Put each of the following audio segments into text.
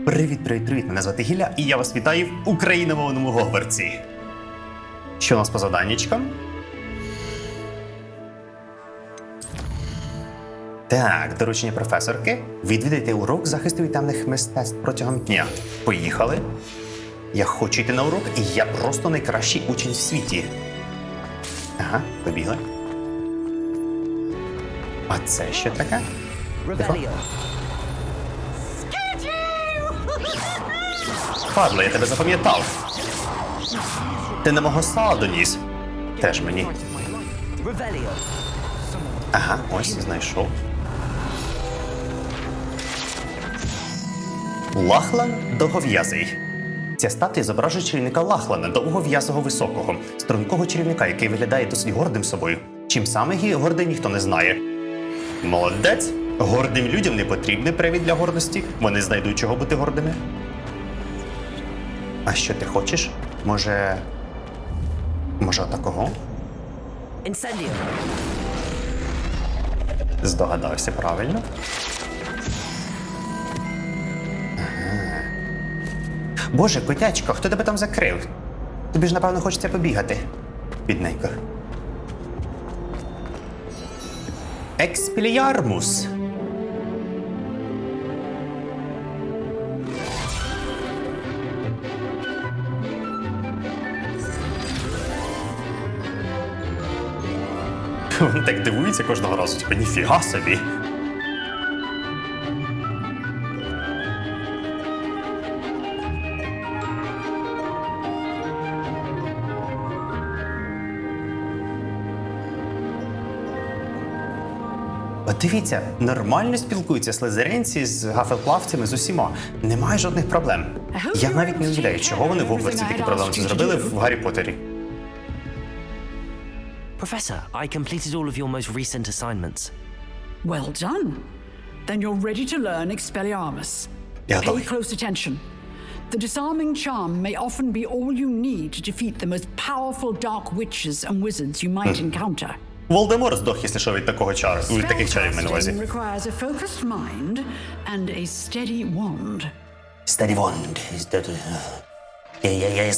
Привіт, мене звати Гілля, і я вас вітаю в україномовному Гогвартсі. Що у нас по заданнячкам? Так, доручення професорки. Відвідайте урок захисту від темних мистецтв протягом дня. Поїхали. Я хочу йти на урок, і я просто найкращий учень в світі. Ага, побігли. А це що таке? Падло, я тебе запам'ятав. Ти на мого сала доніс. Теж мені. Ага, ось, знайшов. Лахлан довгов'язий. Ця статуя зображує чарівника Лахлана, довгов'язого високого, стрункого чарівника, який виглядає досить гордим собою. Чим саме гордий, ніхто не знає. Молодець! Гордим людям не потрібний привід для гордості. Вони знайдуть, чого бути гордими. А що ти хочеш? Може такого? Здогадався правильно. Ага. Боже, котячко, хто тебе там закрив? Тобі ж, напевно, хочеться побігати. Бідненько. Експіліармус. Він так дивується кожного разу, типу, ніфіга собі. От дивіться, нормально спілкуються слизеринці з гафелплавцями, з усіма. Немає жодних проблем. Я навіть не уявляю, чого вони в Гогвартсі такі проблеми зробили в Гаррі Поттері. Professor, I completed all of your most recent assignments. Well done. Then you're ready to learn Expelliarmus. Pay close attention. The disarming charm may often be all you need to defeat the most powerful dark witches and wizards you might encounter. Волдеморт здох, якщо що, від такого чару. Від таких чарів, ми на увазі. Requires a focused mind and a steady wand. Steady wand. Я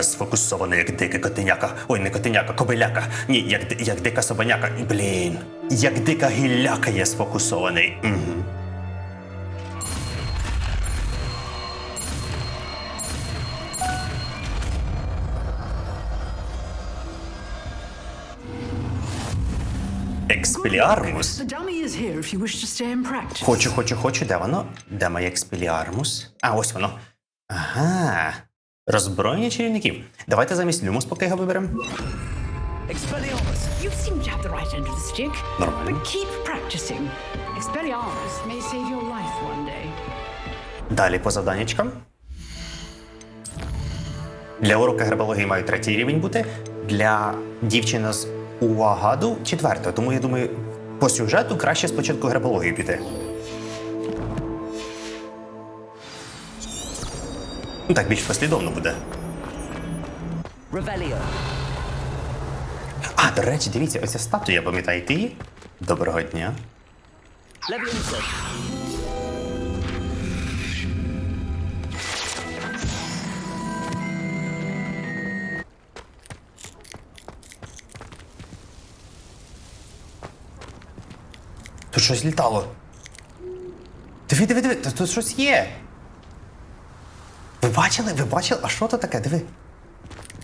сфокусований, як дика котеняка. Ой, не котеняка, кобиляка. Ні, як дика собаняка. Блін. Як дика гілляка я сфокусований. Угу. Експеліармус? Хочу. Де воно? Де моє експеліармус? А, ось воно. Ага. Роззброєння чарівників. Давайте замість люмус поки його виберемо. Нормально. Далі по завданнячкам. Для уроку гербології мають 3-й рівень бути. Для дівчини з Уагаду 4-й. Тому я думаю, по сюжету краще спочатку гербологію піти. Ну так, більш послідовно буде. А, до речі, дивіться, оця статуя, пам'ятаєте її? Доброго дня. Тут щось літало. Диви, тут щось є. Ви бачили? А що то таке? Диви.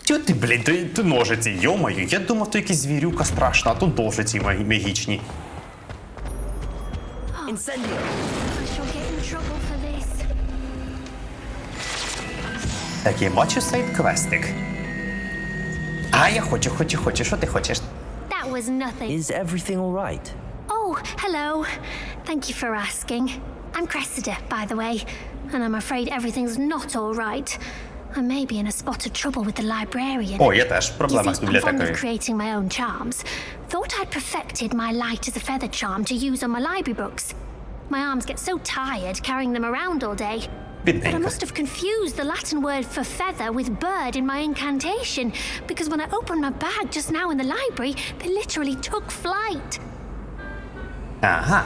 Тьо ти, блін, ти ножиці, йо-маю. Я думав, то якась звірюка страшна, а тут ножиці магічні. Так, я бачу сайд-квестик. А, я хочу. Що ти хочеш? That was nothing. Is everything all right? Oh, hello. Thank you for asking. I'm Cressida, by the way, and I'm afraid everything's not all right. I may be in a spot of trouble with the librarian. О, я теж в проблемах з I'm fond of бібліотекою. creating my own charms. Thought I'd perfected my light as a feather charm to use on my library books. My arms get so tired carrying them around all day. But I must have confused the Latin word for feather with bird in my incantation, because when I opened my bag just now in the library, they literally took flight. Ага.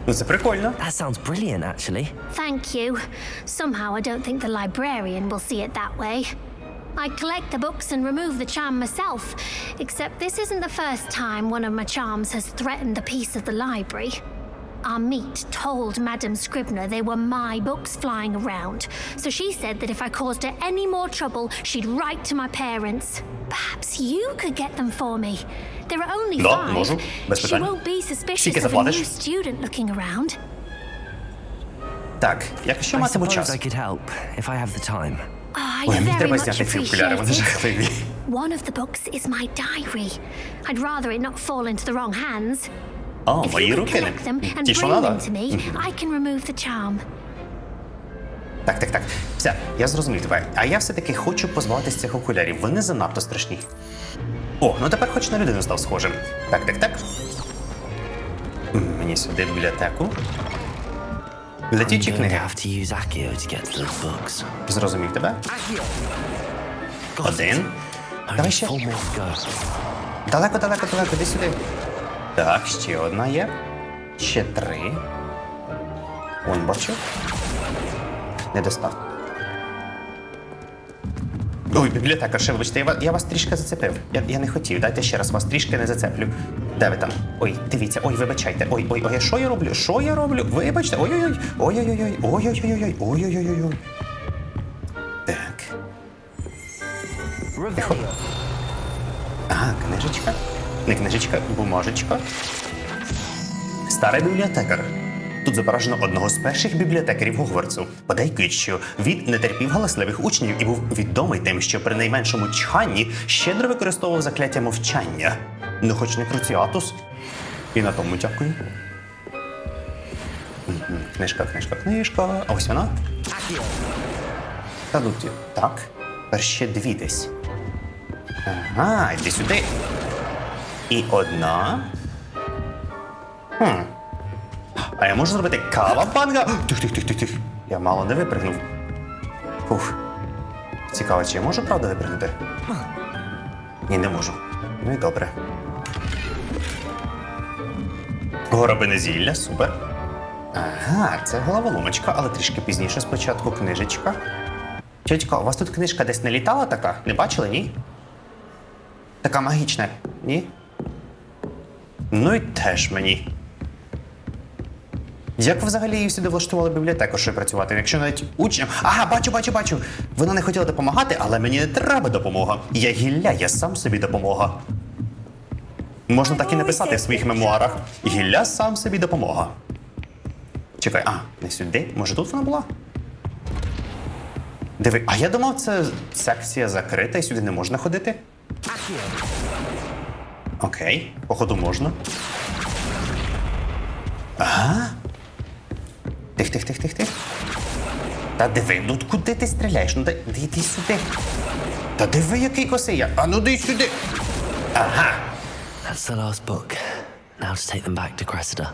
Ну, це прикольно. That sounds brilliant, actually. Thank you. Somehow I don't think the librarian will see it that way. I collect the books and remove the charm myself, except this isn't the first time one of my charms has threatened the peace of the library. Our meet told Madam Scribner they were my books flying around, so she said that if I caused her any more trouble, she'd write to my parents. Perhaps you could get them for me. There are only Да, 5. можу. Без She питань. won't be suspicious Скільки of a заплатиш? new student looking around. Так, якщо I матиму suppose час. I could help if I have the time. I Ой, мені very треба much зняти ці окуляри, вони appreciate it. жахливі. One of the books is my diary. I'd rather it not fall into the wrong hands. О, If мої you could руки collect them and ті, що bring надо. them to me, I can remove the charm. Так. Все, я зрозумів тебе. А я все-таки хочу позбавитися цих окулярів. Вони занадто страшні. О, ну тепер хоч на людину став схожим. Так. Мені сюди в бібліотеку. Летючі I'm going книги. to have to use Accio to get to those books. Зрозумів тебе. Got it. Один. Only Давай ще. 4 more to go. Далеко, іди сюди. Так, ще одна є. Ще 3. Вон, бачу. Не достав. Ой, бібліотека, ще вибачте, я вас трішки зацепив. Я не хотів, дайте ще раз, вас трішки не зацеплю. Де ви там? Ой, дивіться, ой, вибачайте. Ой, що я роблю? Вибачте, ой. Так. Тихо. Ага, книжечка. Не книжечка, бумажечка. Старий бібліотекар. Тут зображено одного з перших бібліотекарів Гогвартсу. Подейкують, що він не терпів галасливих учнів і був відомий тим, що при найменшому чханні щедро використовував закляття мовчання. Ну, хоч не круціатус. І на тому дякую. Книжка. А ось вона. Та ну ті. Так. Тепер ще 2 десь. Ага, йди сюди. І одна. А я можу зробити кавабанга? Тих. Я мало не випригнув. Фух. Цікаво, чи я можу, правда, випригнути? Ні, не можу. Ну і добре. Горобине зілля, супер. Ага, це головоломочка, але трішки пізніше спочатку книжечка. Тьотька, у вас тут книжка десь не літала така? Не бачили, ні? Така магічна, ні? Ну і теж мені. Як ви взагалі її сюди влаштували бібліотеку, щоб працювати? Якщо навіть учням... Ага, бачу. Вона не хотіла допомагати, але мені не треба допомога. Я гілля, я сам собі допомога. Можна так і написати в своїх мемуарах. Гілля, сам собі допомога. Чекай, не сюди? Може тут вона була? Диви, а я думав, це секція закрита і сюди не можна ходити. Окей, походу можна. Ага. Тих. Та диви, ну куди ти стріляєш? Ну йди сюди. Та диви, який косий я. А ну дай сюди. Ага. That's the last book. Now to take them back to Cressida.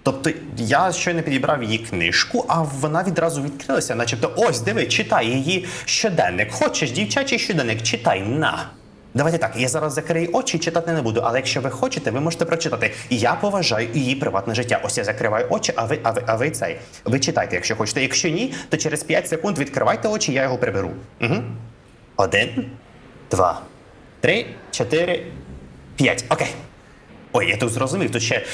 Тобто я щойно підібрав її книжку, а вона відразу відкрилася, начебто, ось, диви, читай її щоденник. Хочеш дівчачий щоденник? Читай, на. Давайте так, я зараз закрию очі і читати не буду, але якщо ви хочете, ви можете прочитати. Я поважаю її приватне життя. Ось я закриваю очі, ви читайте, якщо хочете. Якщо ні, то через 5 секунд відкривайте очі, я його приберу. 1, 2, 3, 4, 5. Окей. Ой, я тут зрозумів, тут ще,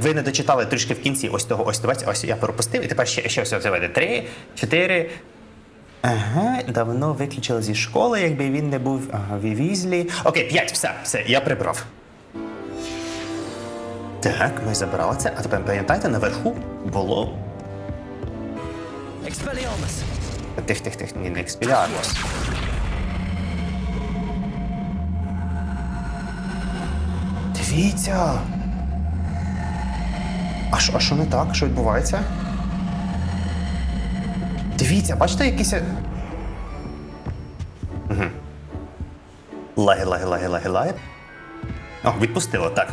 ви не дочитали трішки в кінці ось того, ось я пропустив, і тепер ще ось це веде. 3, 4, ага, давно виключили зі школи, якби він не був, Вівізлі. Окей, 5, все, я прибрав. Так, ми забрали це, а тепер пам'ятаєте, наверху було... Expelliarmus! Тих, ні, не Expelliarmus. Дивіться! А що не так? Що відбувається? Дивіться, бачите, якісь... Лаги. О, відпустило, так.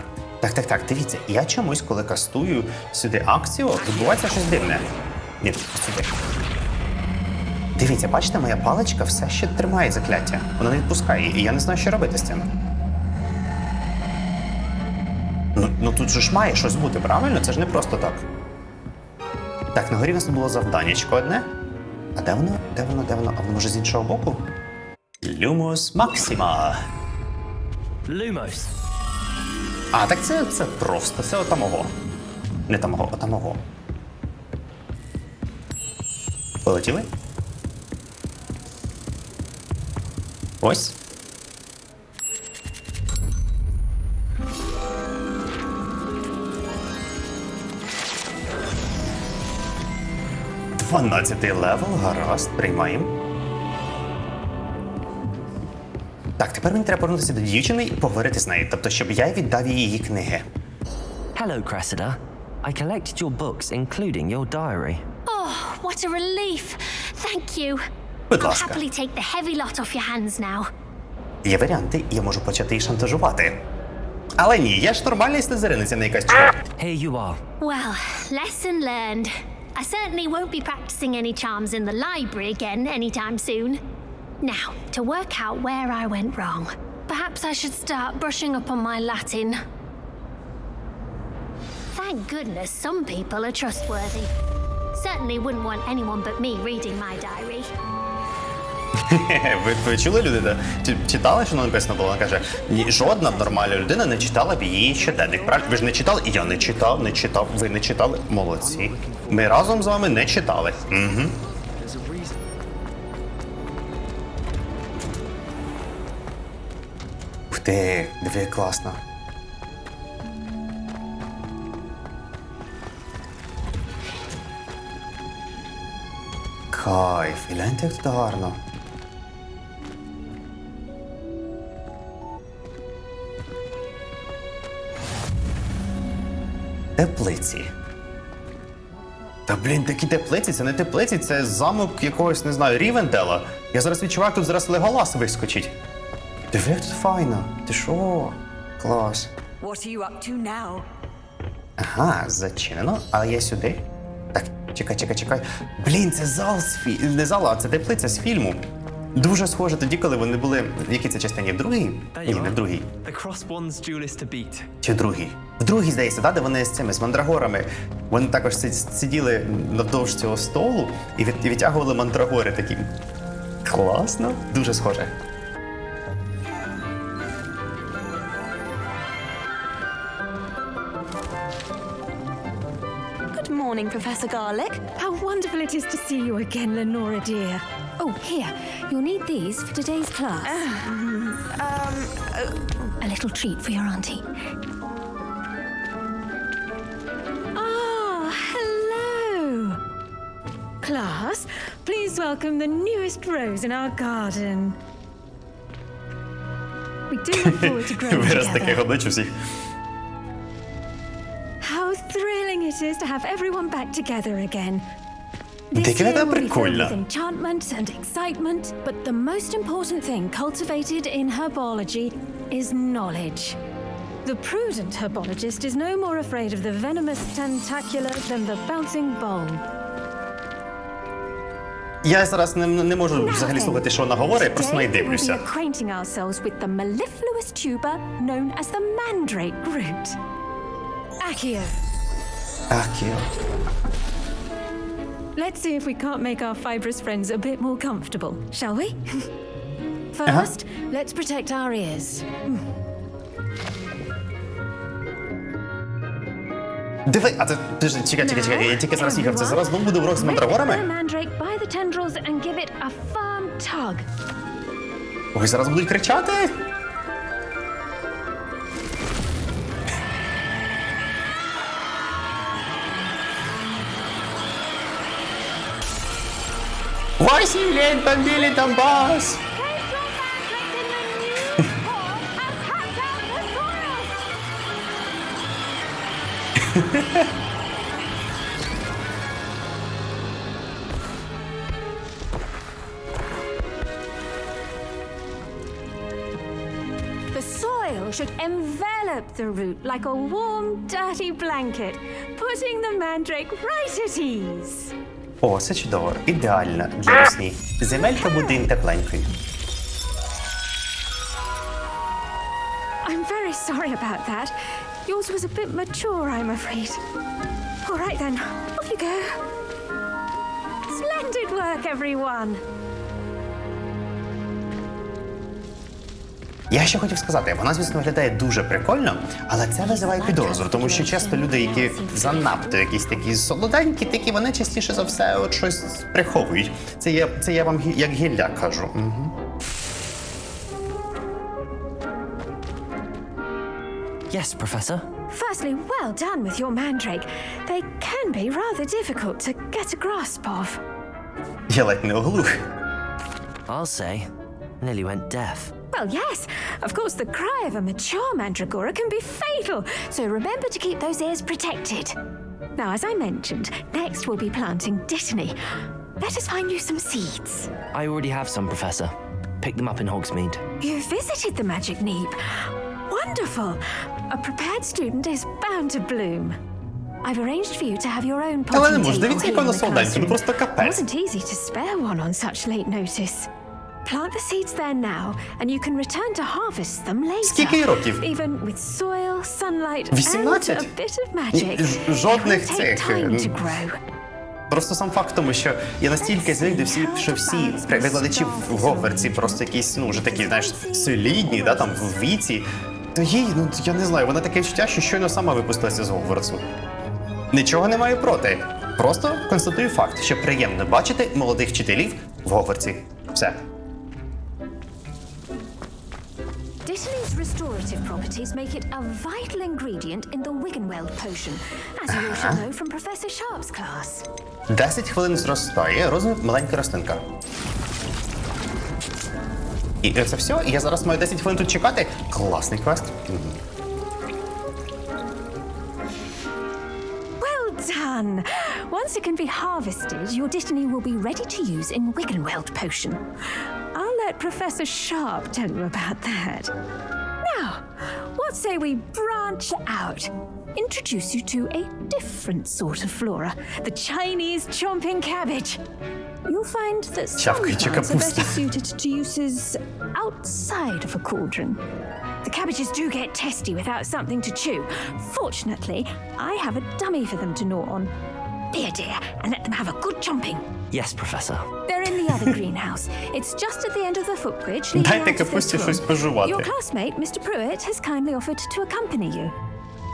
Так, дивіться, я чомусь, коли кастую сюди акцію, відбувається щось дивне. Ні, сюди. Дивіться, бачите, моя паличка все ще тримає закляття. Вона не відпускає, і я не знаю, що робити з цим. Ну тут же ж має щось бути, правильно? Це ж не просто так. Так, на горі у нас було завданнячко одне. А де воно? Де воно? Де воно? А воно може з іншого боку? Люмус Максима. Lumos. А, так це просто. Це отамого. Не тамого, отамого. Полетіли? Ось. Дванадцятий левел, гаразд, приймаємо. Так, тепер мені треба повернутися до дівчини і поговорити з нею, тобто, щоб я віддав їй її книги. Hello, Cressida. I collected your books, including your diary. Oh, what a relief. Thank you. Будь I'll ласка. happily take the heavy lot off your hands now. Є варіанти, я можу почати її шантажувати. Але ні, я ж нормальний слизеринець, а не якась чорт. Here you are. Well, lesson learned. I certainly won't be practicing any charms in the library again anytime soon. Now, to work out where I went wrong. Perhaps I should start brushing up on my Latin. Thank goodness some people are trustworthy. Certainly wouldn't want anyone but me reading my diary. Ви чули, людина? Читали, що написано було? Вона каже, ні, жодна нормальна людина не читала б її щоденник. Правильно? Ви ж не читали? І я не читав. Ви не читали? Молодці. Ми разом з вами не читали. Угу. Ух ти, диви, класно. Кайф, і гляньте, як тут гарно. Теплиці. Та, блін, такі теплиці, це не теплиці, це замок якогось, не знаю, Рівенделла. Я зараз відчуваю, тут зараз Леголас вискочить. Диви, як тут файно. Ти шо? Клас. What are you up to now? Ага, зачинено, але я сюди. Так, чекай. Блін, це зал не зал, а це теплиця з фільму. Дуже схоже тоді, коли вони були... В якій це частині? В другій? Ні, не в другій. The crossbones duelist to beat. Чи в другій? В другій, здається, да, де вони з цими, з мандрагорами. Вони також сиділи навдовж цього столу і відтягували мандрагори такі. Класно. Дуже схоже. Good morning, Professor Garlic. How wonderful it is to see you again, Lenora dear. Oh, here. You'll need these for today's class. A little treat for your auntie. Ah, hello. Class, please welcome the newest rose in our garden. We do look forward to growing Вираз таких together. облич у всіх. How thrilling it is to have everyone back together again. This Таке year вона will be filled прикольна. with enchantment and excitement, but the most important thing cultivated in herbology is knowledge. The prudent herbologist is no more afraid of the venomous tentacular than the bouncing bulb. Я зараз не можу взагалі слухати, що вона говорить, я просто не Today we will be дивлюся. acquainting ourselves with the mellifluous tuber known as the mandrake root. Accio. Акіо. Let's see if we can't make our fibrous friends a bit more comfortable, shall we? First, let's protect our ears. Диви, а це... Чекай, я тільки зараз їхав. Це зараз знову буде урок з мандрагорами? Grab the mandrake by the tendrils and give it a firm tug. Ой, зараз будуть кричати? Восемь лет бомбили Донбасс! The soil should envelop the root like a warm, dirty blanket, putting the mandrake right at ease. О, це чудово. Ідеально для русні. Земелька буде їм тепленькою. I'm very sorry about that. Yours was a bit mature, I'm afraid. All right then, off you go. Splendid work, everyone. Я ще хотів сказати, вона, звісно, виглядає дуже прикольно, але це визиває підозру, тому що часто люди, які занадто якісь такі солоденькі, такі, вони частіше за все от щось приховують. Це я вам як гілля кажу. Угу. Yes, Professor. Firstly, well done with your mandrake. They can be rather difficult to get a grasp of. Я ледь не оглух. I'll say. Nearly went deaf. Well, yes. Of course, the cry of a mature mandragora can be fatal, so remember to keep those ears protected. Now, as I mentioned, next we'll be planting dittany. Let us find you some seeds. I already have some, Professor. Picked them up in Hogsmeade. You visited the magic neep. Wonderful. A prepared student is bound to bloom. I've arranged for you to have your own potting table here in the classroom. It wasn't easy to spare one on such late notice. Plant the seeds there now, and you can return to harvest them later. Скільки років? Even with soil, sunlight, 18? and a bit of magic. Жодних It will take цих... time to grow. Просто сам факт в тому, що я настільки звик, що всі викладачі в Гогвартсі просто якісь, ну, вже такі, знаєш, солідні, да, там, в віці, то їй, ну, я не знаю, вона таке відчуття, що щойно сама випустилася з Гогвартсу. Нічого не маю проти. Просто констатую факт, що приємно бачити молодих вчителів в Гогвартсі. Все. Dittany's restorative properties make it a vital ingredient in the Wiggenweld potion, as you all should know from Professor Sharp's class. 10 хвилин зростає, розмір маленька рослинка. І це все? І я зараз маю 10 хвилин тут чекати? Класний квест. Well done! Once it can be harvested, your dittany will be ready to use in Wiggenweld potion. I'll let Professor Sharp tell you about that. Now, what say we branch out? Introduce you to a different sort of flora, the Chinese chomping cabbage. You'll find that some plants are better suited to uses outside of a cauldron. The cabbages do get testy without something to chew. Fortunately, I have a dummy for them to gnaw on. Be a dear and let them have a good chomping. Yes, Professor. They're in the other greenhouse. It's just at the end of the footbridge leading out of this room. Your classmate, Mr. Pruitt, has kindly offered to accompany you.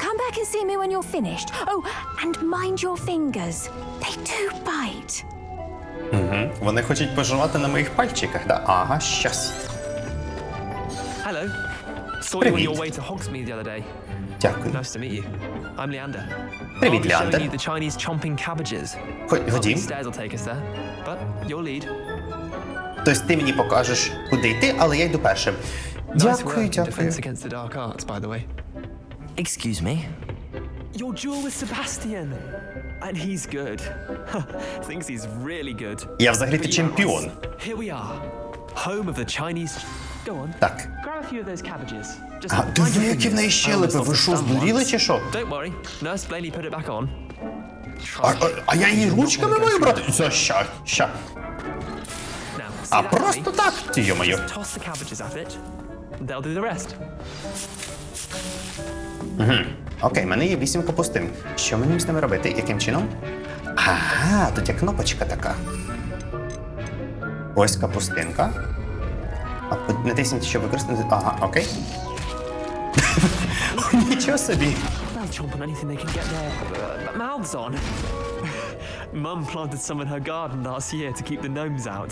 Come back and see me when you're finished. Oh, and mind your fingers. They do bite. Угу. Вони хочуть поживати на моїх пальчиках, да? Ага, щас. Hello. Saw you on your way to Hogsmeade the other day. Дякую. Nice to meet you. I'm Leander. Привіт, I'll be showing Leander. you the Chinese chomping cabbages. Ходім. Stairs will take us there, but your lead. Тобто ти мені покажеш, куди йти, але я йду першим. Nice work Дякую, in дякую. defense against the dark arts, by the way. Excuse me? Your duel with Sebastian. And he's good. Thinks he's really good. Я взагалі-то чемпіон. Here we are. Home of the Chinese... Go on. Так. Grab a few of those cabbages. Just А, диви, які в неї щелепи, ви що, здуріли чи що? Don't worry. Nurse Blaney put it back on. А я її ручками маю брати? Це ща. Now, see А that просто tree? так, ти йо-моє. Just toss the cabbages at it. They'll do the rest. Окей, в мене є 8 капустин. Що мені з ними робити? Яким чином? Ага, тут є кнопочка така. Ось капустинка. А натисніть, щоб використати. Ага, окей. Нічого собі. They'll chomp on anything they can get their mouths on. Mum planted some in her garden last year to keep the gnomes out.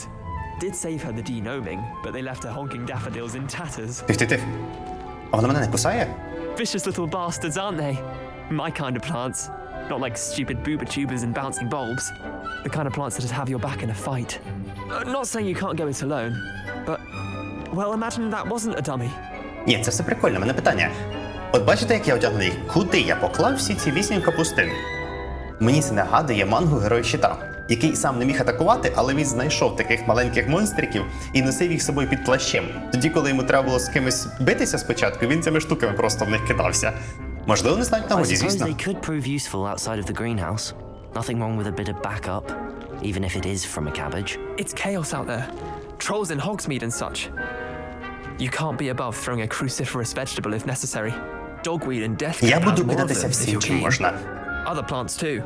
Did save her the de-gnoming, but they left her honking daffodils in tatters. Тих. А вона мене не кусає? Vicious little bastards, aren't they? My kind of plants. Not like stupid booba tubers and bouncing bulbs. The kind of plants that just have your back in a fight. Not saying you can't go it alone, but... Well, imagine that wasn't a dummy. Ні, це все прикольно, мене питання. От бачите, як я одягнений? Куди я поклав всі ці 8 капустин? Мені це нагадує мангу Герой Щита, який сам не міг атакувати, але він знайшов таких маленьких монстриків і носив їх з собою під плащем. Тоді, коли йому треба було з кимось битися спочатку, він цими штуками просто в них кидався. Можливо, не стануть нагоді, I suppose звісно. they could prove useful outside of the greenhouse. Nothing wrong with a bit of backup, even if it is from a cabbage. It's chaos out there. Trolls in Hogsmeade and such. You can't be above throwing a cruciferous vegetable if necessary. dogweed and death Я can буду have more of кидатися them if всім, you're чим keen. можна. Other plants too.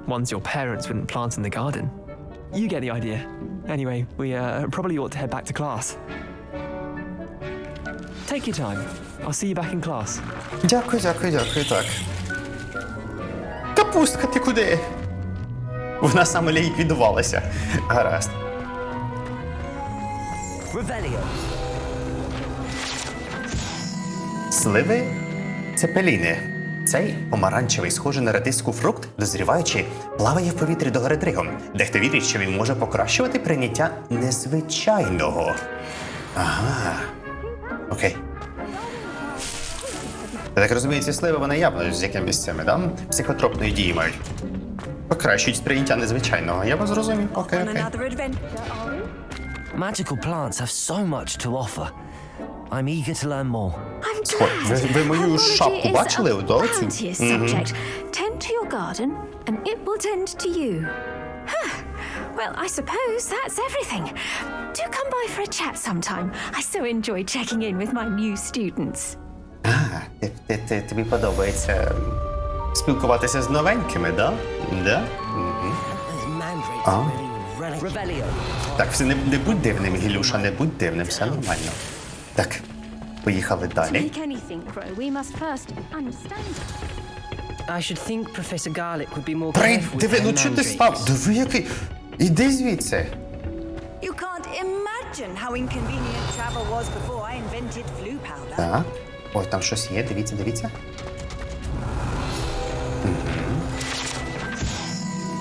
Ones your parents wouldn't plant in the garden. You get the idea. Anyway, we probably ought to head back to class. Take your time. I'll see you back in class. Дякую, так. Капустка, ти куди? Вона саме ліквідувалася. Гаразд. Revelio. Сливи – цепеліни. Цей помаранчевий, схожий на редиску фрукт, дозріваючи, плаває в повітрі догори дригом. Дехто вірить, що він може покращувати прийняття незвичайного. Ага. Окей. Я так розумію, ці сливи, вони явно з якимись цими, да? Психотропної дії мають. Покращують сприйняття незвичайного. Я вас зрозумів. Окей. Magical plants have so much to offer. I'm eager to learn more. Ви мою шапку бачили? Subject. Tend to your garden, and it will tend to you. Well, I suppose that's everything. Do come by for a chat sometime. I so enjoy checking in with my new students. Тобі подобається спілкуватися з новенькими, да? Да? Revelio. Так, все, не будь дивним, Гілюша, не будь дивним, все нормально. Так, поїхали To далі. make anything grow, we must first understand. I should think Professor Garlick would be more careful with Диви, her ну чого ти mandrakes. став? Диви, який... Іди звідси. You can't imagine how inconvenient travel was before I invented flu powder. Так. Ой, там щось є, дивіться.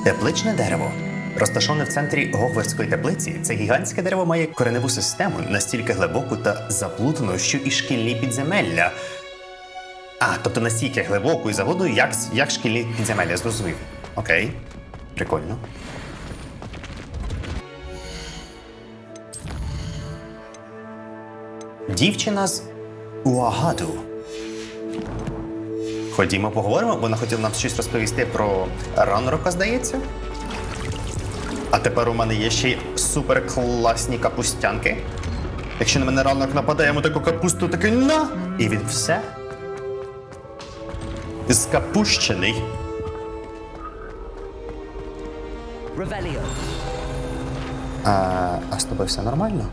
Тепличне дерево. Розташоване в центрі Гогвартської теплиці, це гігантське дерево має кореневу систему настільки глибоку та заплутану, що і шкільні підземелля. Тобто настільки глибоку і заглиблену, як шкільні підземелля, зрозумів. Окей, прикольно. Дівчина з Уагаду. Ходімо поговоримо, вона хотіла нам щось розповісти про ранрока, здається. А тепер у мене є ще й супер класні капустянки. Якщо на мене ранок нападає, йому таку капусту такий на! І він все скапущений. Revelio. А з тобою все нормально?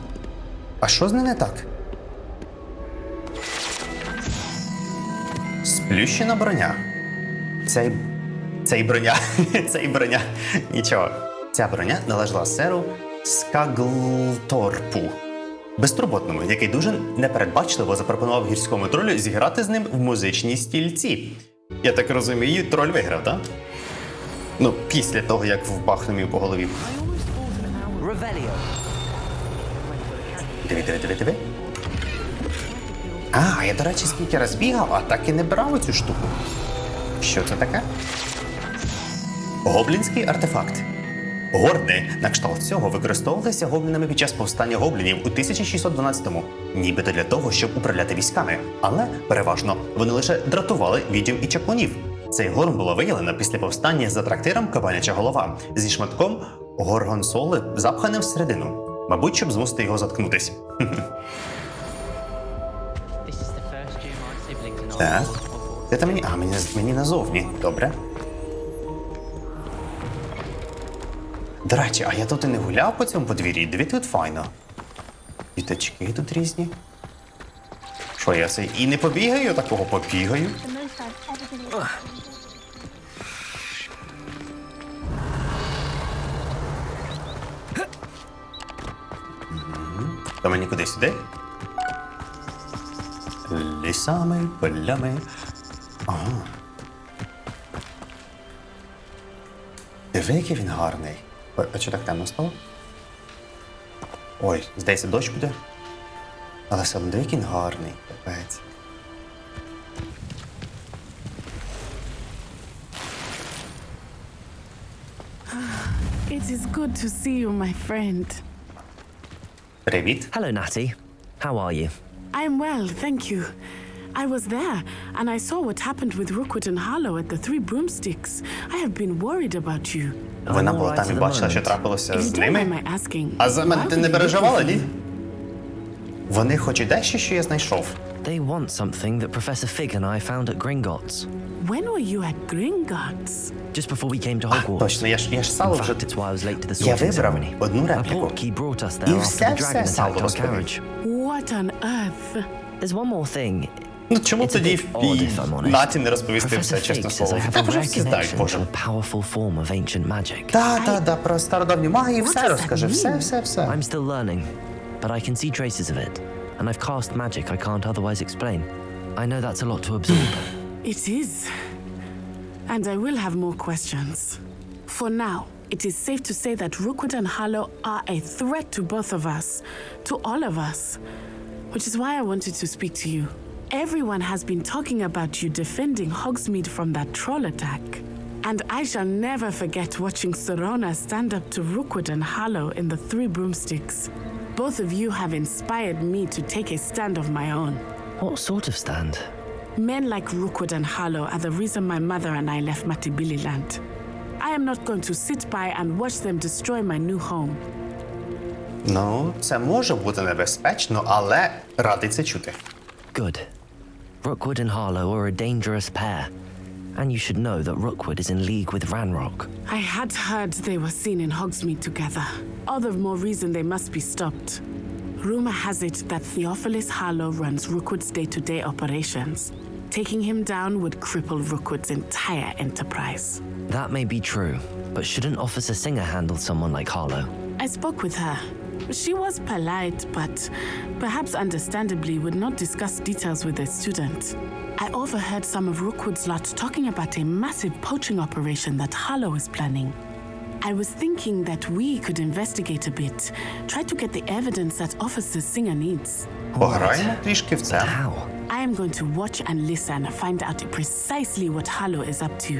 А що з ним не так? Сплющена броня. Цей броня. Нічого. Ця броня належала серу Скаглторпу, безтурботному, який дуже непередбачливо запропонував гірському тролю зіграти з ним в музичній стільці. Я так розумію, троль виграв, так? Ну, після того, як вбахнув йому по голові. Revelio. Диви. Я, до речі, скільки раз бігав, а так і не брав оцю штуку. Що це таке? Гоблінський артефакт. Горни на кшталт цього використовувалися гоблінами під час повстання гоблінів у 1612-му, нібито для того, щоб управляти військами. Але, переважно, вони лише дратували відьом і чаклунів. Цей горн було виявлено після повстання за трактиром «Кабаняча голова» зі шматком горгонсоли, запханим всередину. Мабуть, щоб змусити його заткнутись. Так. Це мені... мені назовні. Добре. До речі, а я тут і не гуляв по цьому подвір'ї. Диви, тут файно. Діточки тут різні. Що, я це і не побігаю? Такого побігаю. То мені куди сюди? Лісами, полями. Ага. Диви, який він гарний. А чого так темно стало? Ой, здається, дощ буде. Але все одно, диви, який він гарний. Капець. It is good to see you, my friend. Привіт. Hello, Natty. How are you? I'm well, thank you. I was there, and I saw what happened with Rookwood and Harlow at the Three Broomsticks. I have been worried about you. Вона була там і бачила, що трапилося If you з don't mind ними. my asking, А за мене why ти were не you переживала, looking for ні? me? Вони хочуть дещо, що я знайшов. They want something that Professor Fig and I found at Gringotts. When were you at Gringotts? Just before we came to Hogwarts. Точно, я ж сало In вже... fact, it's why I was late to the Я sorting вибрав ceremony. одну A репліку. portkey brought us there І after the все dragon сало attacked our розповів. carriage. What on earth? There's one more thing. Ну чому It's a тоді bit odd, if I'm honest. Наті не розповісти все, Professor чесне Fig says слово? I have Так a вже rare всі знають, connection Боже. to a powerful form of ancient magic. Та, про стародавню магію What все does that розкажи, mean? все. I'm still learning, but I can see traces of it. And I've cast magic I can't otherwise explain. I know that's a lot to absorb. It is. And I will have more questions. For now, it is safe to say that Rookwood and Harlow are a threat to both of us, to all of us, which is why I wanted to speak to you. Everyone has been talking about you defending Hogsmeade from that troll attack. And I shall never forget watching Serona stand up to Rookwood and Harlow in the Three Broomsticks. Both of you have inspired me to take a stand of my own. What sort of stand? Men like Rookwood and Harlow are the reason my mother and I left Matibililand. I am not going to sit by and watch them destroy my new home. Ну, це може бути небезпечно, але радий це чути. Good. Rookwood and Harlow are a dangerous pair. And you should know that Rookwood is in league with Ranrock. I had heard they were seen in Hogsmeade together. All the more reason they must be stopped. Rumor has it that Theophilus Harlow runs Rookwood's day-to-day operations. Taking him down would cripple Rookwood's entire enterprise. That may be true, but shouldn't Officer Singer handle someone like Harlow? I spoke with her. She was polite, but perhaps understandably would not discuss details with a student. I overheard some of Rookwood's lot talking about a massive poaching operation that Harlow is planning. I was thinking that we could investigate a bit, try to get the evidence that Officer Singer needs. Пограємо трішки в це. How? I am going to watch and listen and find out precisely what Harlow is up to.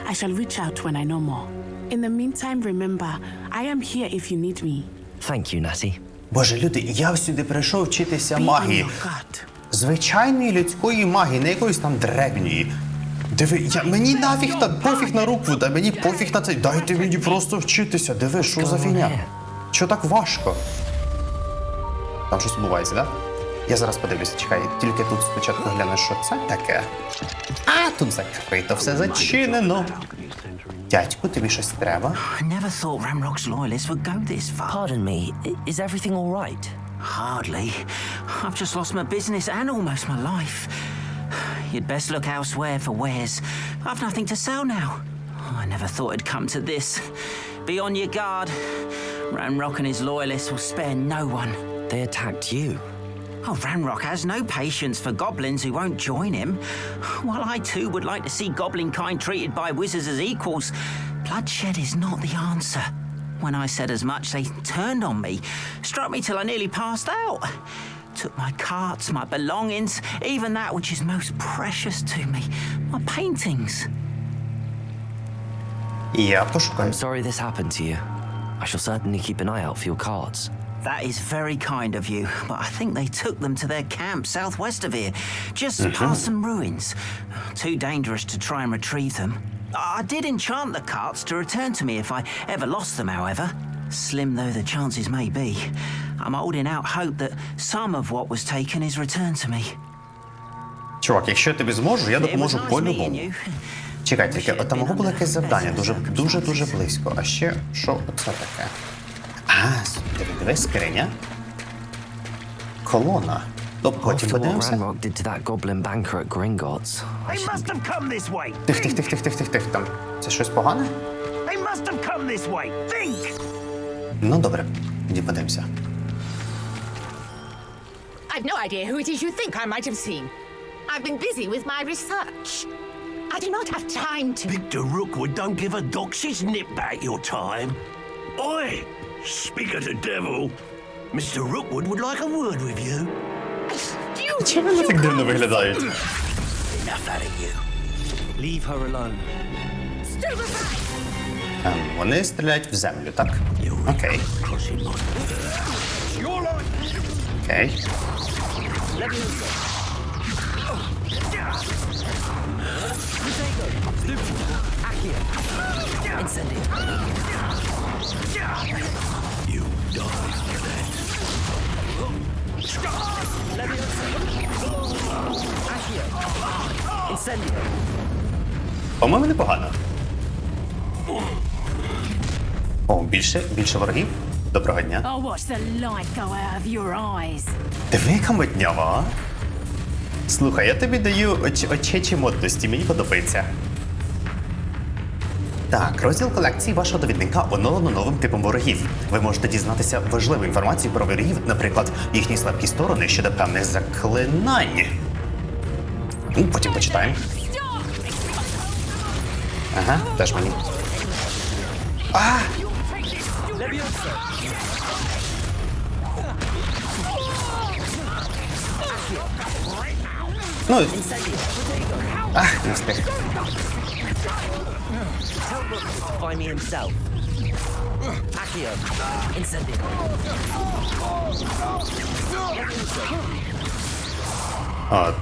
I shall reach out when I know more. In the meantime, remember, I am here if you need me. Thank you, Natty. Боже, люди, я сюди прийшов вчитися Be on магії. your guard. Звичайної людської магії, не якоїсь там древньої. Диви, мені нафіг пофіг на Руквуда, мені пофіг на це. Дайте мені просто вчитися. Диви, що за фігня? Що так важко? Там щось відбувається, так? Да? Я зараз подивлюся, чекай, тільки тут спочатку гляну, що це таке. А, тут закрито, все зачинено. Дядьку, тобі щось треба? I never thought Ranrock's loyalists would go this far. Pardon me, is everything all right? Hardly. I've just lost my business and almost my life. You'd best look elsewhere for wares. I've nothing to sell now. I never thought it'd come to this. Be on your guard. Ranrock and his loyalists will spare no one. They attacked you. Oh, Ranrock has no patience for goblins who won't join him. While I too would like to see goblin kind treated by wizards as equals, bloodshed is not the answer. When I said as much, they turned on me, struck me till I nearly passed out. Took my carts, my belongings, even that which is most precious to me, my paintings. Я пошукаю. I'm sorry this happened to you. I shall certainly keep an eye out for your cards. That is very kind of you, but I think they took them to their camp southwest of here, just past some ruins. Too dangerous to try and retrieve them. I did enchant the carts to return to me if I ever lost them, however. Slim though the chances may be, I'm holding out hope that some of what was taken is returned to me. Чувак, якщо я тобі зможу, я It was допоможу nice meeting по-любому. you. Чекай, тільки от там могло було якесь завдання, дуже близько. А ще, що оце таке? А, диви, скриня. Колона. Потім After what подивимося. Ranrock did to that goblin banker at Gringotts, I They should... must have come this way. Тих. Там. Це щось погане? They must have come this way. Think! Ну, добре. Тоді подивимося. I've no idea who it is you think I might have seen. I've been busy with my research. I do not have time to... Victor Rookwood don't give a doxy's nip back your time. Oi! Speak of the devil. Mr. Rookwood would like a word with you. Чому вони так дивно виглядають? Enough out of you. Leave her alone. Вони стріляють в землю, так? Окей. Окей. You die for that. По-моєму, непогано. О, більше ворогів? Доброго дня. I'll watch the light go out of your eyes. Диви, яка моднява, а? Слухай, я тобі даю очечі модності, мені подобається. Так, розділ колекції вашого довідника оновлено новим типом ворогів. Ви можете дізнатися важливу інформацію про ворогів, наприклад, їхні слабкі сторони щодо певних заклинань. Потім почитаємо. Ага, теж мені. А! Ну, не встиг. Find me himself. Accio, incendio.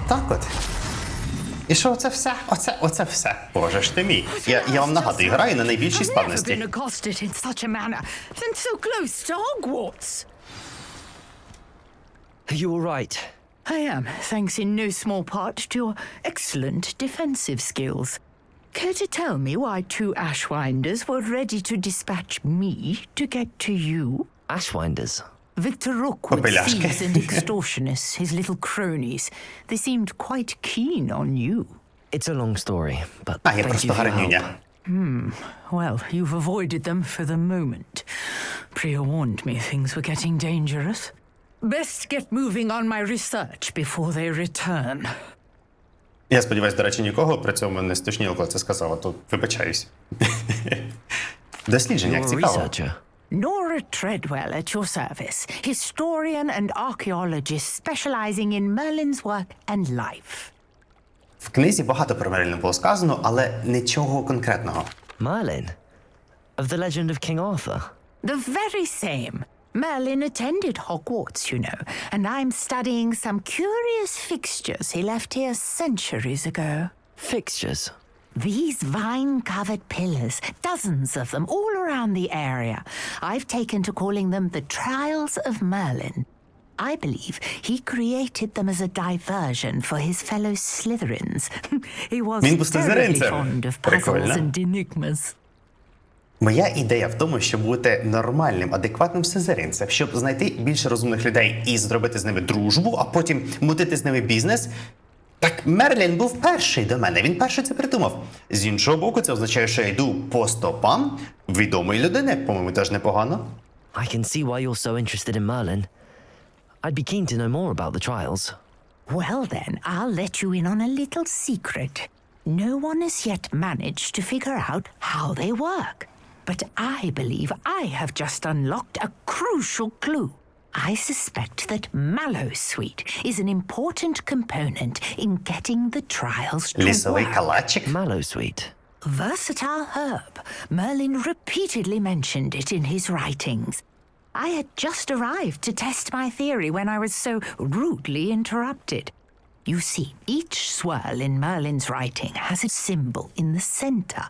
Так от. І що це все? Оце все. Боже ж ти мій. Я вам нагадую, граю на найбільшій складності. I've never been accosted in such a manner, and so close to Hogwarts. Are you all right? I am, thanks in no small part to your excellent defensive skills. Care to tell me why 2 Ashwinders were ready to dispatch me to get to you? Ashwinders? Victor Rookwood, thieves and extortionists, his little cronies. They seemed quite keen on you. It's a long story, but я thank you просто for your гарнюня. help. Well, you've avoided them for the moment. Priya warned me things were getting dangerous. Best get moving on my research before they return. Я сподіваюсь, до речі, нікого при цьому не стошніло, коли це сказала, то вибачаюсь. Дослідження, як цікаво. Nora Treadwell at your service, historian and archaeologist specializing in Merlin's work and life. В книзі багато про Мерліна було сказано, але нічого конкретного. Merlin? Of the legend of King Arthur? The very same. Merlin attended Hogwarts, you know, and I'm studying some curious fixtures he left here centuries ago. Fixtures? These vine-covered pillars, dozens of them all around the area. I've taken to calling them the Trials of Merlin. I believe he created them as a diversion for his fellow Slytherins. He was terribly fond of puzzles and enigmas. Моя ідея в тому, щоб бути нормальним, адекватним слизеринцем, щоб знайти більше розумних людей і зробити з ними дружбу, а потім мутити з ними бізнес. Так Мерлін був перший до мене, він перший це придумав. З іншого боку, це означає, що я йду по стопам відомої людини, по-моєму, теж непогано. I can see why you're so interested in Merlin. I'd be keen to know more about the trials. Well then, I'll let you in on a little secret. No one has yet managed to figure out how they work. But I believe I have just unlocked a crucial clue. I suspect that Mallowsweet is an important component in getting the trials to Лісовий work. калачик? Mallowsweet? Versatile herb. Merlin repeatedly mentioned it in his writings. I had just arrived to test my theory when I was so rudely interrupted. You see, each swirl in Merlin's writing has a symbol in the center.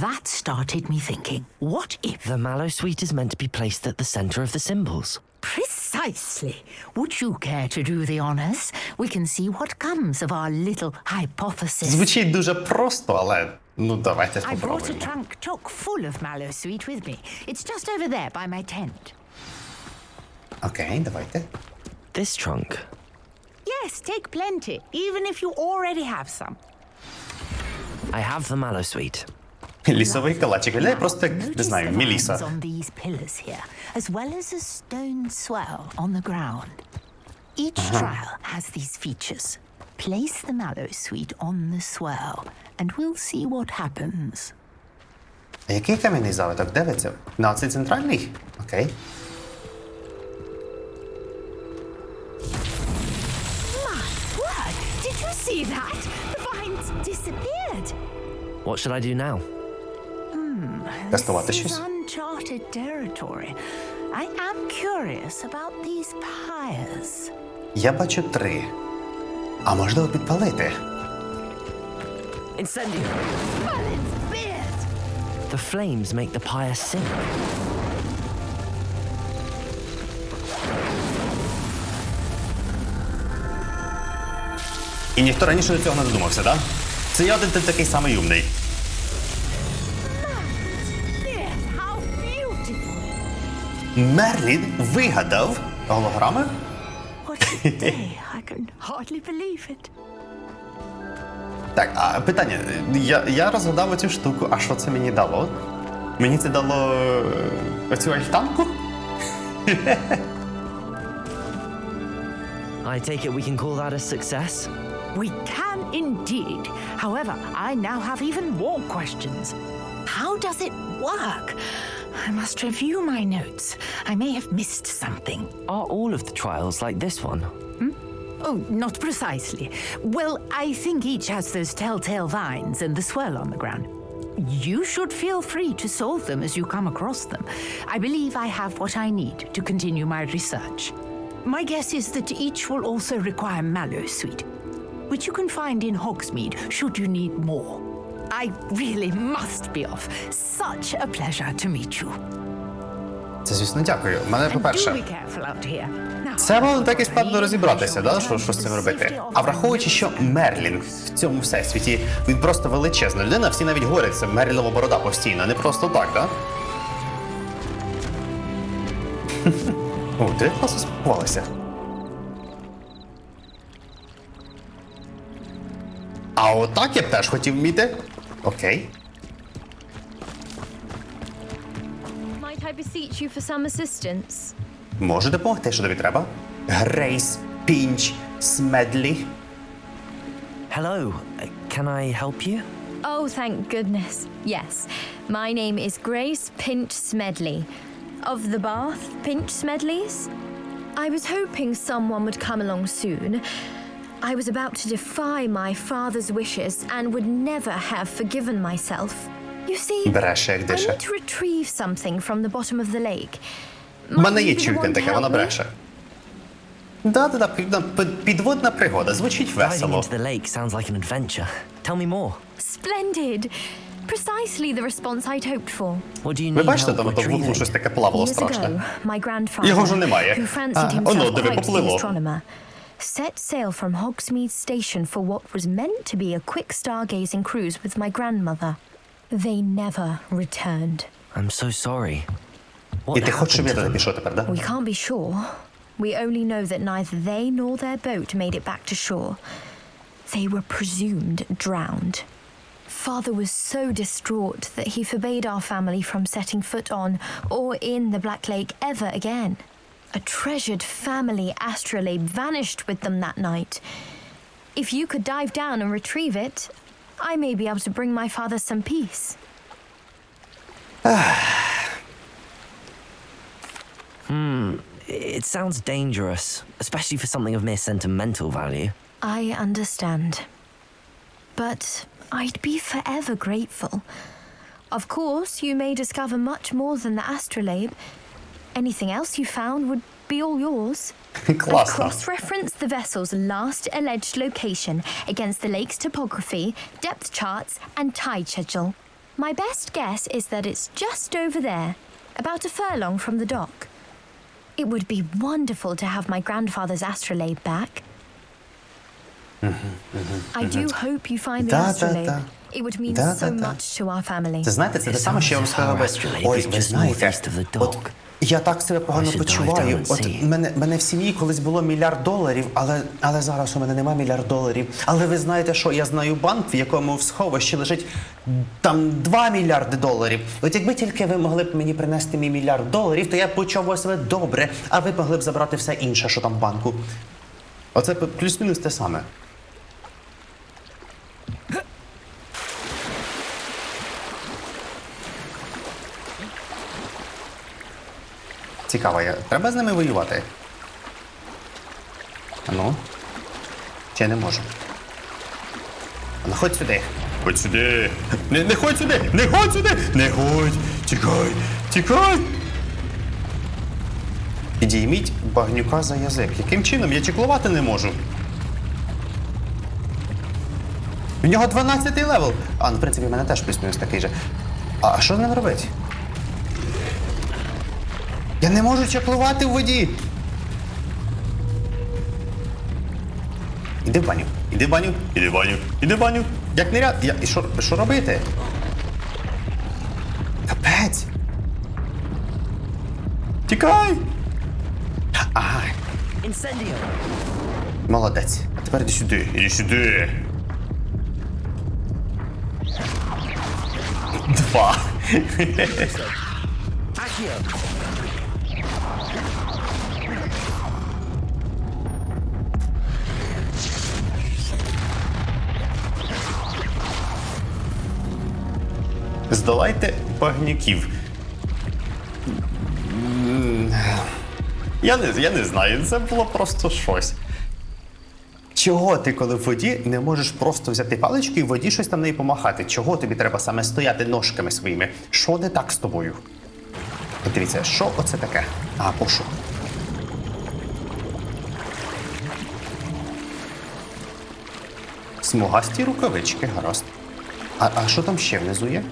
That started me thinking, what if... The Mallowsweet is meant to be placed at the center of the symbols. Precisely. Would you care to do the honors? We can see what comes of our little hypothesis. Звучить дуже просто, але, давайте I brought a спробуємо. trunk chock full of Mallowsweet with me. It's just over there by my tent. Окей, давайте. This trunk? Yes, take plenty, even if you already have some. I have the Mallowsweet. Лісовий калачик виглядає просто, як, не знаю, Меліса. On these pillars here, as well as a stone swell on the ground. Each trial has these features. Place the Mallowsweet on the swell, and we'll see what happens. А який кам'яний завиток? Де ви це? На цей центральний? Окей. My word! Did you see that? The vines disappeared. What should I do now? Тестувати This is щось? uncharted territory. I am curious about these pyres. Я бачу 3. А можливо підпалити? Incendio! Merlin's beard! The flames make the pyre sink. І ніхто раніше до цього не додумався, так? Це я один такий самий умний. Мерлін вигадав голограми? What a day. I can hardly believe it. Так, а питання. Я розгадав оцю штуку, а що це мені дало? Мені це дало оцю альтанку? I take it we can call that a success? We can indeed. However, I now have even more questions. How does it work? I must review my notes. I may have missed something. Are all of the trials like this one? Oh, not precisely. Well, I think each has those telltale vines and the swirl on the ground. You should feel free to solve them as you come across them. I believe I have what I need to continue my research. My guess is that each will also require mallowsweet, which you can find in Hogsmeade should you need more. I really must be off. Such a pleasure to meet you. Це, звісно, дякую. Мене, And do по-перше, be careful out here. Now, це було так і складно розібратися, да? Що з цим робити. А враховуючи, що Мерлін в цьому всесвіті, він просто величезна людина, всі навіть говорять, це Мерлінова борода постійно, не просто так, да? О, ти класно спілкувалися. А отак я б теж хотів вміти. Окей. Might I beseech you for some assistance? Можу допомогти, що тобі треба? Грейс, Пінч, Смедлі. Hello, can I help you? Oh, thank goodness. Yes. My name is Grace Pinch Smedley. Of the Bath Pinch Smedleys. I was hoping someone would come along soon. I was about to defy my father's wishes and would never have forgiven myself. You see, Бреше, як I дише. need to retrieve something from the bottom of the lake. У мене Might є you be the чуйка one to таке, вона help me? бреше. Да, підводна пригода, звучить Diving весело. into the lake sounds like an adventure. Tell me more. Splendid. Precisely the response I'd hoped for. What do you Ви need бачите, help там в вуглу retrieving? щось таке плавало Years страшне. ago, my grandfather, Його вже немає. who fancied Оно, himself диви, quite the поплило. astronomer, set sail from Hogsmeade Station for what was meant to be a quick stargazing cruise with my grandmother. They never returned. I'm so sorry. What І ти хочеш, щоб happened я to туди them? пішов тепер, да? We can't be sure. We only know that neither they nor their boat made it back to shore. They were presumed drowned. Father was so distraught that he forbade our family from setting foot on or in the Black Lake ever again. A treasured family astrolabe vanished with them that night. If you could dive down and retrieve it, I may be able to bring my father some peace. It sounds dangerous, especially for something of mere sentimental value. I understand. But I'd be forever grateful. Of course, you may discover much more than the astrolabe. Anything else you found would be all yours. Класно. Cross-reference the vessel's last alleged location against the lake's topography, depth charts, and tide schedule. My best guess is that it's just over there, about a furlong from the dock. It would be wonderful to have my grandfather's astrolabe back. I do hope you find the astrolabe. It would mean so much to our family. Це, знаєте, це те саме, що я вам сказав би. Ой, ви знаєте, от я так себе погано почуваю. От мене в сім'ї колись було $1 мільярд, але зараз у мене нема $1 мільярд. Але ви знаєте, що я знаю банк, в якому в сховищі лежить там $2 мільярди. От якби тільки ви могли б мені принести мій $1 мільярд, то я б почував себе добре, а ви могли б забрати все інше, що там в банку. Оце плюс-мінус те саме. Цікаво, треба з ними воювати? Ну? Чи я не можу? Ну, ходь сюди. Ходь сюди. Не ходь сюди! Не ходь сюди! Не ходь! Тікай! Тікай! Підійміть багнюка за язик. Яким чином? Я чеклувати не можу. В нього 12-й левел. А, ну, в принципі, в мене теж плюс-мінус такий же. А що з ним робити? Я не можу чаклувати в воді. Іди в баню, іди в баню, іди в баню, іди в баню. Як не ряд. І що робити? Капець. Тікай! Ага. Incendio. Молодець. А тепер іди сюди. Іди сюди. 2. Accio. Здолайте багнюків. Я не знаю, це було просто щось. Чого ти, коли в воді, не можеш просто взяти паличку і в воді щось там неї помахати? Чого тобі треба саме стояти ножками своїми? Що не так з тобою? От дивіться, що оце таке? А, пошук. Смугасті рукавички, гаразд. А що там ще внизу є?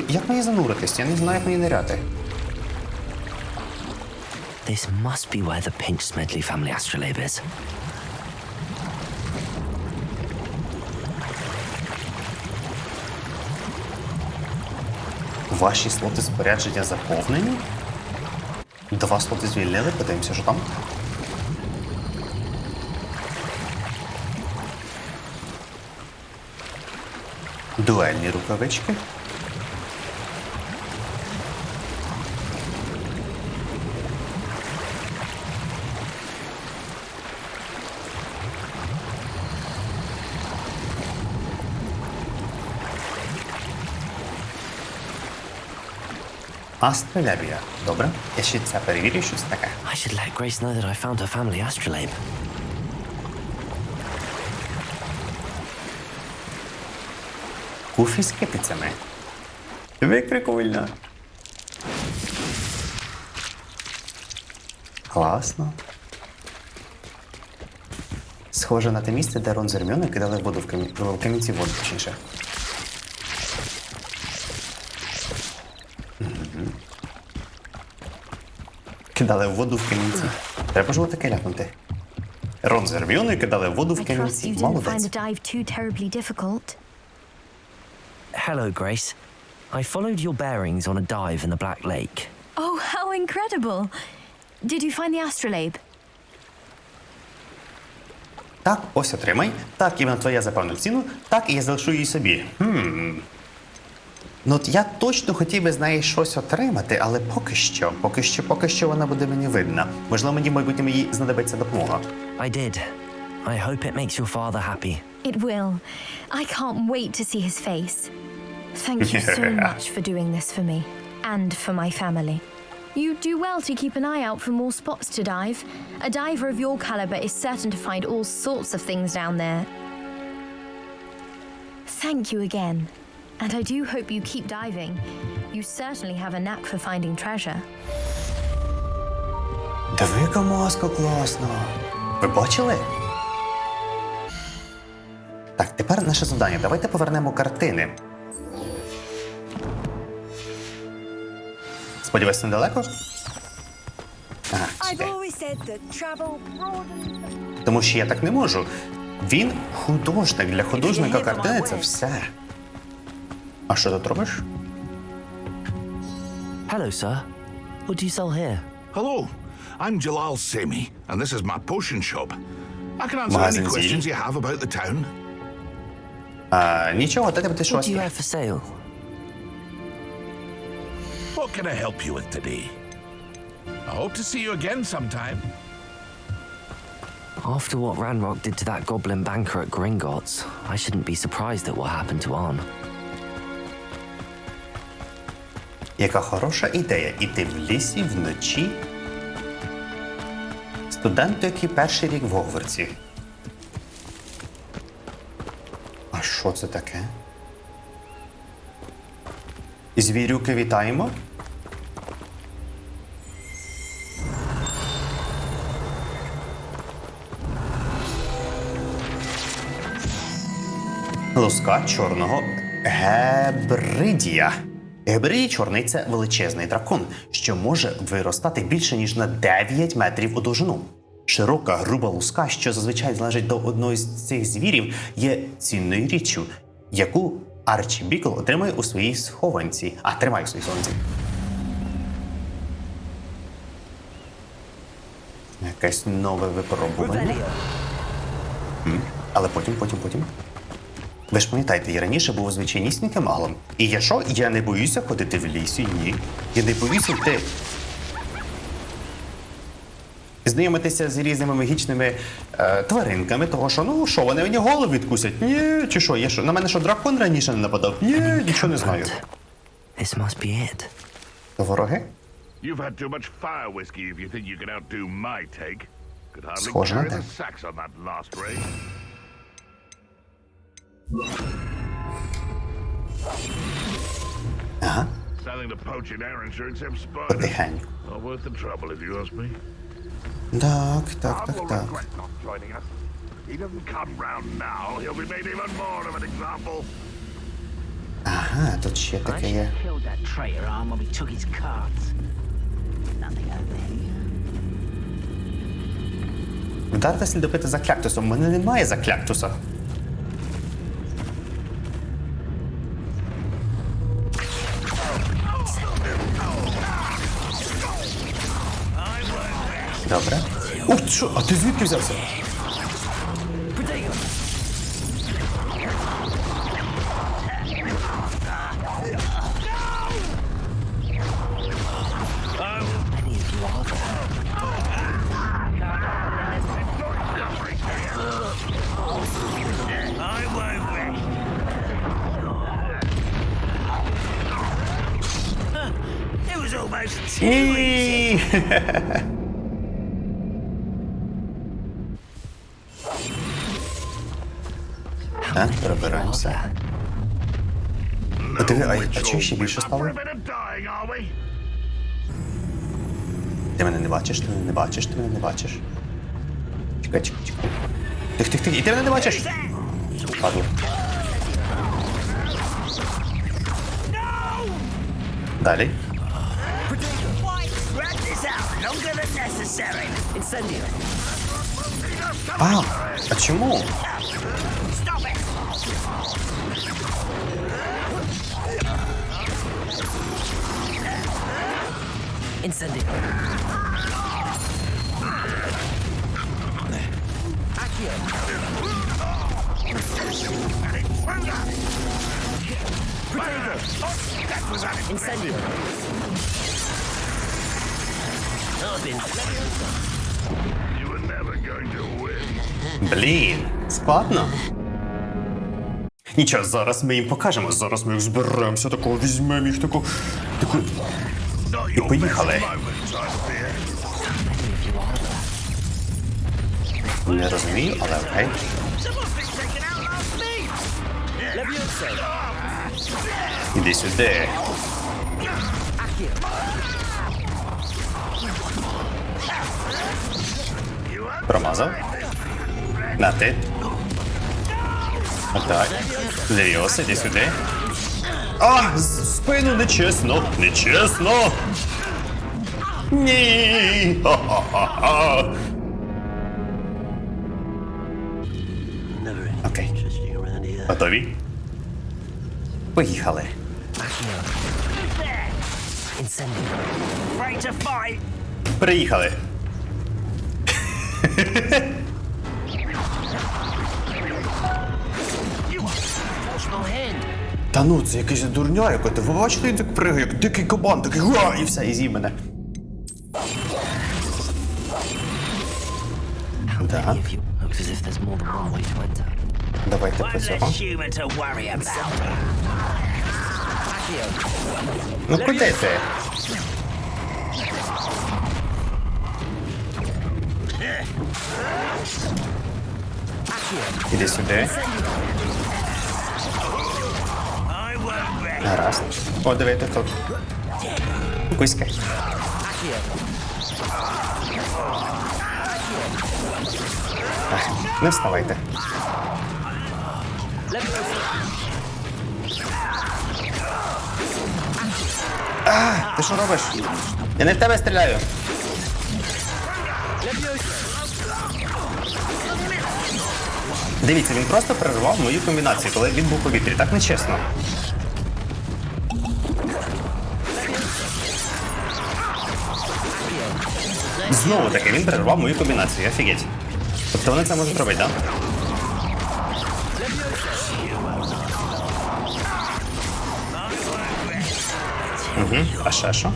Як мені зануритись? Я не знаю, як мені ниряти. This must be where the Pinch Smedley family astrolabe is. Ваші слоти спорядження заповнені? 2 слоти звільнили, подивимося, що там. Дуельні рукавички. Астролябія. Добре. Я ще це перевірю, що це таке. I should let Grace know that I found her family astrolabe. Куфі з китицями. Як прикольно. Класно. Схоже на те місце, де Рон з Герміоною кидали воду в камінці воду, точніше. Кидали воду в камінці. Треба ж таке ляпнути. Рон з Герміоною кидали воду в камінці. Молодець. Hello, Grace. I followed your bearings on a dive in the Black Lake. Oh, how incredible! Did you find the astrolabe? Так, ось отримай. Так, іменно твоя за певну ціну. Так, і я залишу її собі. Ну от я точно хотів би з неї щось отримати, але поки що вона буде мені видна. Можливо, мені в майбутньому їй знадобиться допомога. I did. I hope it makes your father happy. It will. I can't wait to see his face. Thank you so much for doing this for me and for my family. You do well to keep an eye out for more spots to dive. A diver of your caliber is certain to find all sorts of things down there. Thank you again. And I do hope you keep diving. You certainly have a knack for finding treasure. Диви-ка, маска, класно. Ви бачили? Так, тепер наше завдання. Давайте повернемо картини. Сподіваюсь, недалеко? Ага, сюди. Тому що я так не можу. Він художник. Для художника картини – це все. А що тут робиш? Hello, sir. What do you sell here? Hello, I'm Jalal Semi, and this is my potion shop. I can answer any questions you have about the town. Нічого, дайте ти щось. What do you have for sale? What can I help you with today? I hope to see you again sometime. After what Ranrock did to that goblin banker at Gringotts, I shouldn't be surprised at what happened to Arn. Яка хороша ідея – іти в лісі вночі. Студенту, який перший рік в Гогвартсі. А що це таке? Звірюки, вітаємо. Луска чорного гебридія. Гебридій чорний – це величезний дракон, що може виростати більше, ніж на 9 метрів у довжину. Широка, груба луска, що зазвичай належить до одного з цих звірів, є цінною річчю, яку Арчі Бікл отримує у своїй схованці. Тримає у своїй схованці. Якесь нове випробування. Але потім. Ви ж пам'ятаєте, я раніше був звичайнісіньким маглом. І я що? Я не боюся ходити в лісі, ні. Я не боюся йти. Знайомитися з різними магічними тваринками, того що, ну, що, вони мені голову відкусять? Ні, чи що, на мене що, дракон раніше не нападав? Ні, нічого не знаю. This must be it. Вороги? You've had too much fire whiskey if you think you can outdo my take. Could hardly Схоже на carry те. the sacks on that last raid. Ага. Selling the poaching air insurance have spotted. Потихеньку. Not worth the trouble if you ask me. Так. Will regret not joining us. He doesn't come round now, he'll be made even more of an example. Ага, тут ще таке є. Killed that traitor arm when we took his cards. Nothing over here. Вдарте слідопити за кляктусом. У мене немає за кляктуса. Добре. Ух, що? А ти звідки взявся? Ні! Так, перебираємося. Диви, а чого ще більше стало? Ти мене не бачиш, ти мене не бачиш, ти мене не бачиш. Чекай. Тих, і ти мене не бачиш? Падло. Далі. А чому? Incendio. Accio. Incendio. Блін, складно. Нічого, зараз ми їм покажемо. Зараз ми їх зберемося, такого візьмемо їх, таку... І поїхали. Не розумію, але окей. Іди сюди. Промазав. На ти. Отак. Левіос, іди сюди. А, спину нечесно. Нечесно. Ні. Ха-ха-ха-ха. Окей. Готові? Поїхали. Приїхали. Та ну, це якийсь дурня, яка ти бачите, він так пригає, як дикий кабан, такий га, і все, і з'їв мене. Так. Давайте по цього. Ну куди ти? Іди сюди. Гаразд. О, дивіться тут. Кузька. Не вставайте. А, ти що робиш? Я не в тебе стріляю. Дивіться, він просто перервав мою комбінацію, коли він був у повітрі. Так нечесно. Знову таки, він перервав мою комбінацію, офігеть. Тобто вони це можуть робити, так? Угу, а ще що?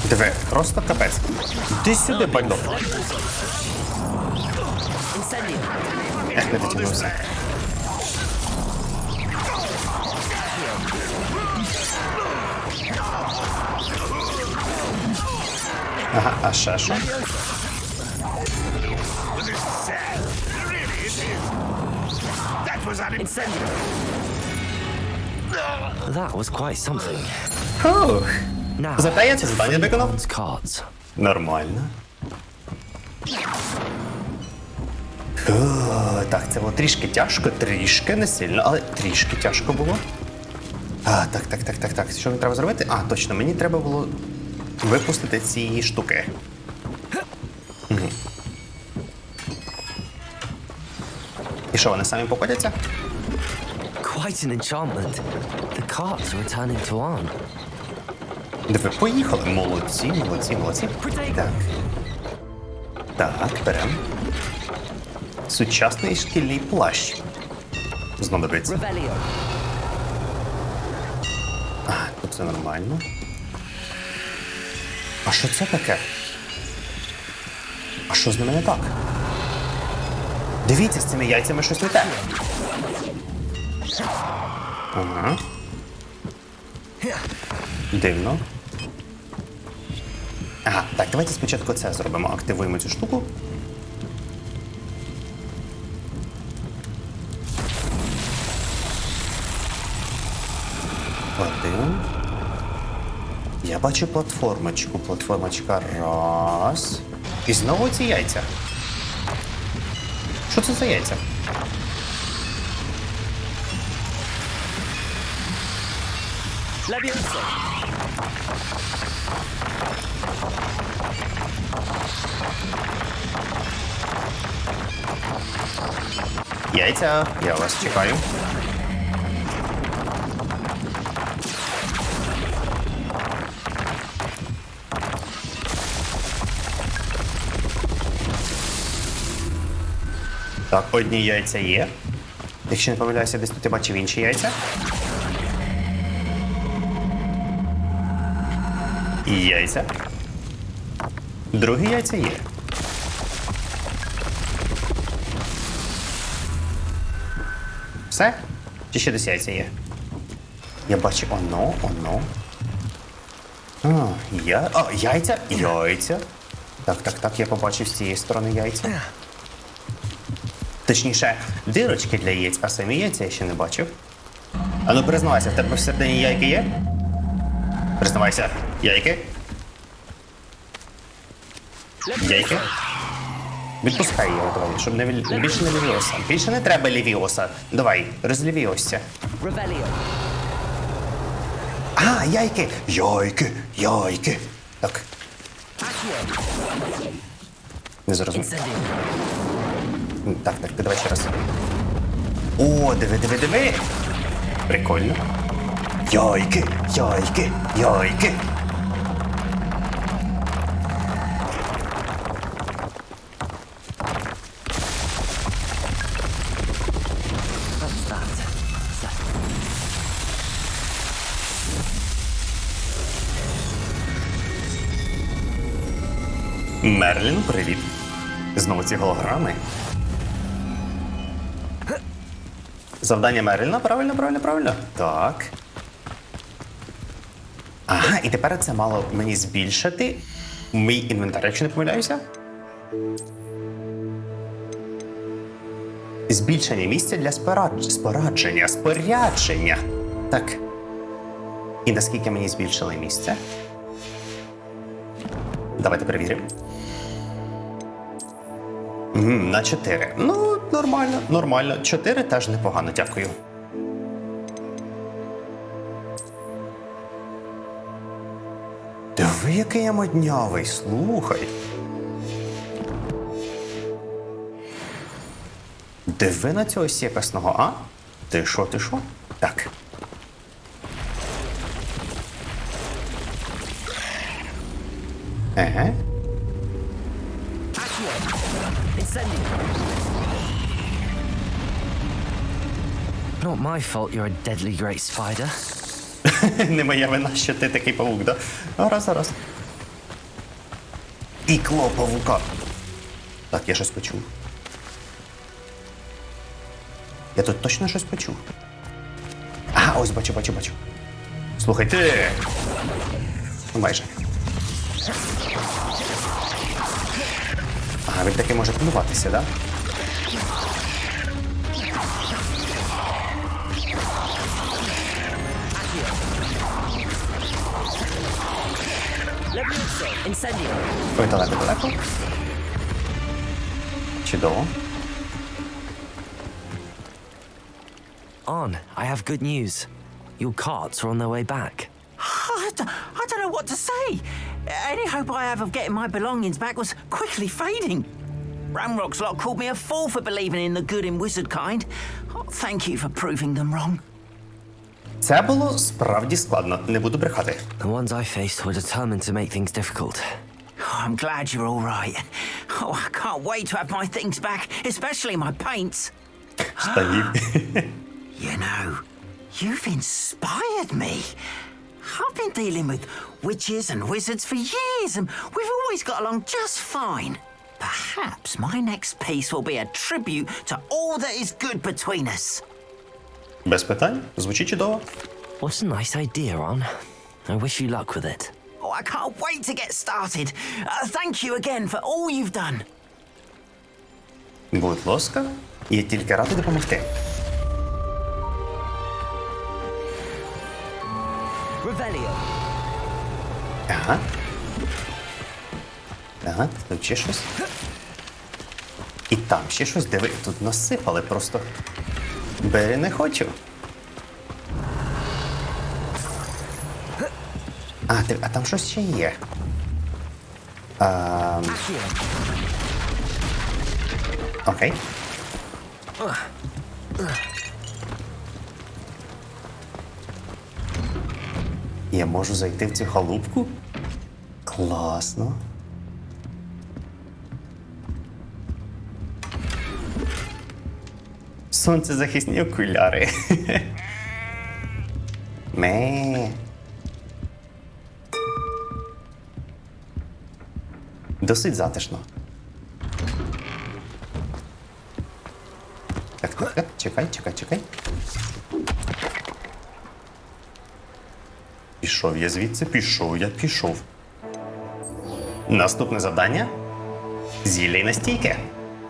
Диви, просто капець. Ти сюди, падло. Ех, не дотягнувся. Ага, а ще що? That was quite something. Фух. Now, Зате я це завдання виконав. cards. Нормально. Фу, так, це було трішки тяжко, трішки, не сильно, але трішки тяжко було. Так. Що мені треба зробити? А, точно, мені треба було випустити ці штуки. Угу. І що, вони самі попадяться? Quite an enchantment. The cards are returning to Arn. Диви, поїхали. Молодці. Так. Так, беремо. Сучасний шкільний плащ. Знадобиться. А, тут це нормально. А що це таке? А що з ними не так? Дивіться, з цими яйцями щось не те. Ага. Дивно. Ага, так, давайте спочатку це зробимо. Активуємо цю штуку. Один. Я бачу платформочку. Платформочка раз. І знову ці яйця. Що це за яйця? Яйця, я вас чекаю. Так, одні яйця є. Якщо не помиляюся, десь тут я бачив інші яйця. І яйця. Другі яйця є. Все? Чи ще десь яйця є? Я бачу оно. Яйця. Так, я побачив з цієї сторони яйця. Точніше, дирочки для яєць, а самі яйця я ще не бачив. А ну признавайся, в тебе всередині яйки є? Признавайся, яйки? Яйки? Відпускай його, давай, щоб більше не лівіоса. Більше не треба лівіоса. Давай, розлівіосся. А, яйки! Яйки! Так. Не зрозумів. Так, ти давай ще раз. О, диви! Прикольно. Яйки! Мерлін, привіт. Знову ці голограми. Завдання Мерліна, правильно. Так. Ага, і тепер це мало мені збільшити мій інвентар, якщо не помиляюся. Збільшення місця для спорядження. Так. І наскільки мені збільшили місце? Давайте перевіримо. На 4. Ну, нормально. 4 теж непогано, дякую. Диви, який я моднявий, слухай. Диви на цього сєкасного, а? Ти шо? Так. Еге. Not my fault you're a deadly great spider. Не моя вина, що ти такий павук, да? Зараз. Ікло павука. Так, я щось почув. Я тут точно щось почув. Ось бачу. Слухай, ти! Майже. Він таки може плюватися, да? Ой, далеко. Чудово. On, I have good news. Your carts are on their way back. I don't know what to say. Any hope I have of getting my belongings back was quickly fading. Ramrock's lot called me a fool for believing in the good in wizard kind. Thank you for proving them wrong. Це було справді складно, не буду брехати. The ones I faced were determined to make things difficult. I'm glad you're all right. I can't wait to have my things back, especially my paints. Штанів. You know, you've inspired me. I've been dealing with witches and wizards for years, and we've always got along just fine. Perhaps my next piece will be a tribute to all that is good between us. Без питань. Звучить чудово. What a nice idea, Ron. I wish you luck with it. I can't wait to get started. Thank you again for all you've done. Будь ласка, я тільки радий допомогти. Ага, тут ще щось. І там ще щось, диви, тут насипали просто. Бери не хочу. А там щось ще є. Окей. Я можу зайти в цю халупку? Класно. Сонцезахисні окуляри. Досить затишно. Так, чекай. Пішов я звідси, пішов. Наступне завдання – зілля й настійки.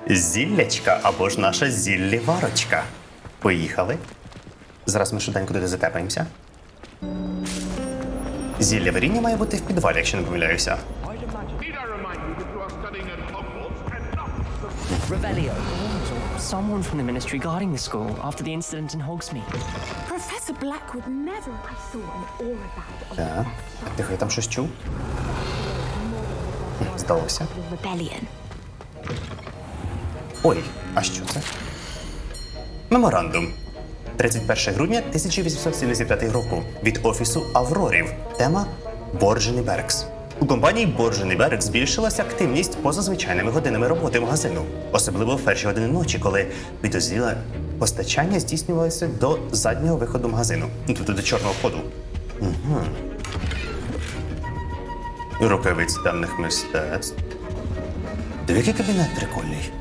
Зіллячка або ж наша зілліварочка. Поїхали. Зараз ми швиденько туди затепаємося. Зілля варіння має бути в підвалі, якщо не помиляюся. Revelio. Someone from the ministry guarding the school after the incident in Hogsmeade. Professor Black would never. I saw an aura bag. Так. Тихо, я там щось чув. Здалося. Rebellion. Ой, а що це? Меморандум. 31 грудня 1875 року. Від Офісу Аврорів. Тема «Борджений Беркс». У компанії «Борджений Беркс» збільшилася активність поза звичайними годинами роботи магазину. Особливо в перші години ночі, коли підозріле постачання здійснювалося до заднього виходу магазину. Тобто до чорного входу. Угу. Рукавиць темних мистецтв. Диви, який кабінет прикольний.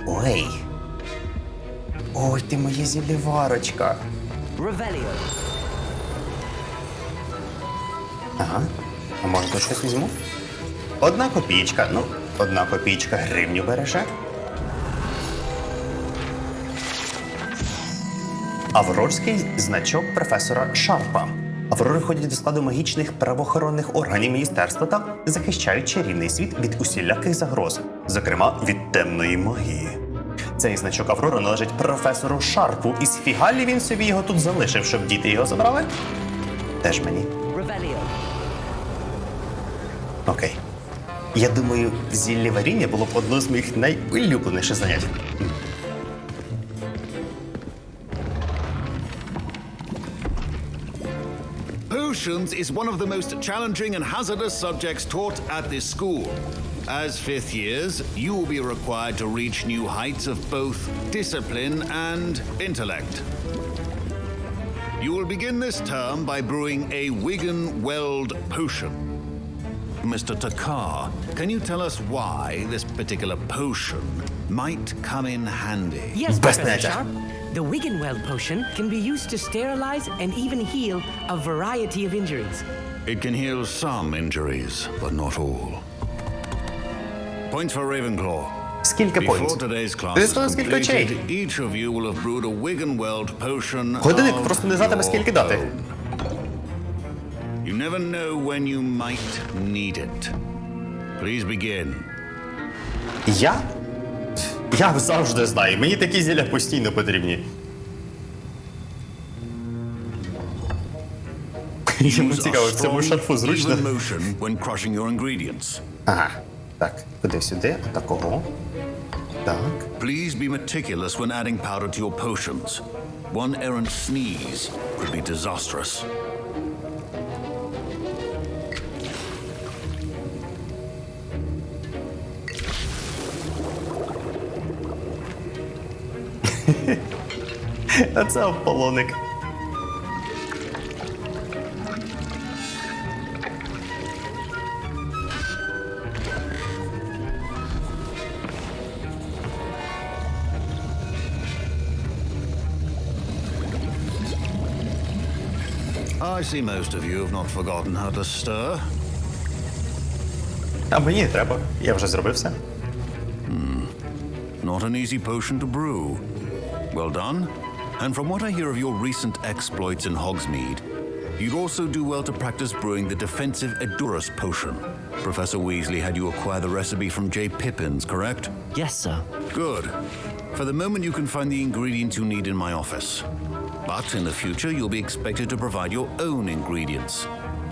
Ой. Ой, ти моя зіліварочка. Revelio. Ага. А може тут щось візьму? 1 копійка. Ну, 1 копійка гривню береже. Аврорський значок професора Шарпа. Аврори входять до складу магічних правоохоронних органів міністерства та захищають чарівний світ від усіляких загроз, зокрема від темної магії. Цей значок Аврора належить професору Шарпу, і сфігалі він собі його тут залишив, щоб діти його забрали? Теж мені. Окей. Я думаю, зілля варіння було б одно з моїх найулюбленіших занять. Potions is one of the most challenging and hazardous subjects taught at this school. As fifth years, you will be required to reach new heights of both discipline and intellect. You will begin this term by brewing a Wigan-Weld potion. Mr. Takar, can you tell us why this particular potion might come in handy? Yes, Professor Sharp. The Wigan-Weld potion can be used to sterilize and even heal a variety of injuries. It can heal some injuries, but not all. Points for Ravenclaw. Скільки Before today's class is completed, each of you will have brewed a Wigan-Weld potion Годинник просто не знатиме, скільки дати. You never know when you might need it. Please begin. Я завжди знаю. Мені такі зілля постійно потрібні. Йому цікаво, в цьому шарфу зручно. Ага. Так, куди сюди? Отакого. Так. Please be meticulous when adding powder to your potions. One errant sneeze could be disastrous. А це Аполлоник. I see most of you have not forgotten how to stir. А мені не треба. Я вже зробив все. Not an easy potion to brew. Well done. And from what I hear of your recent exploits in Hogsmeade, you'd also do well to practice brewing the defensive Edurus potion. Professor Weasley had you acquire the recipe from J. Pippin's, correct? Yes, sir. Good. For the moment, you can find the ingredients you need in my office. But in the future, you'll be expected to provide your own ingredients.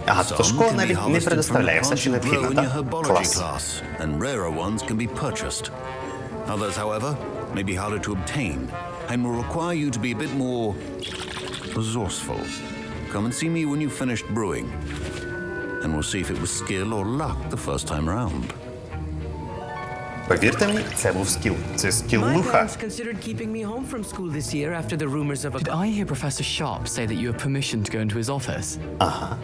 Ага, то школа навіть не предоставляє все, що необхідно, так? Клас. And rarer ones can be purchased. Others, however, may be harder to obtain and will require you to be a bit more resourceful. Come and see me when you've finished brewing, and we'll see if it was skill or luck the first time round. Повірте мені, це був скіл. Це скіл My луха. parents considered keeping me home from school this year after the rumors of a... Did I hear Professor Sharp say that you have permission to go into his office? Ага.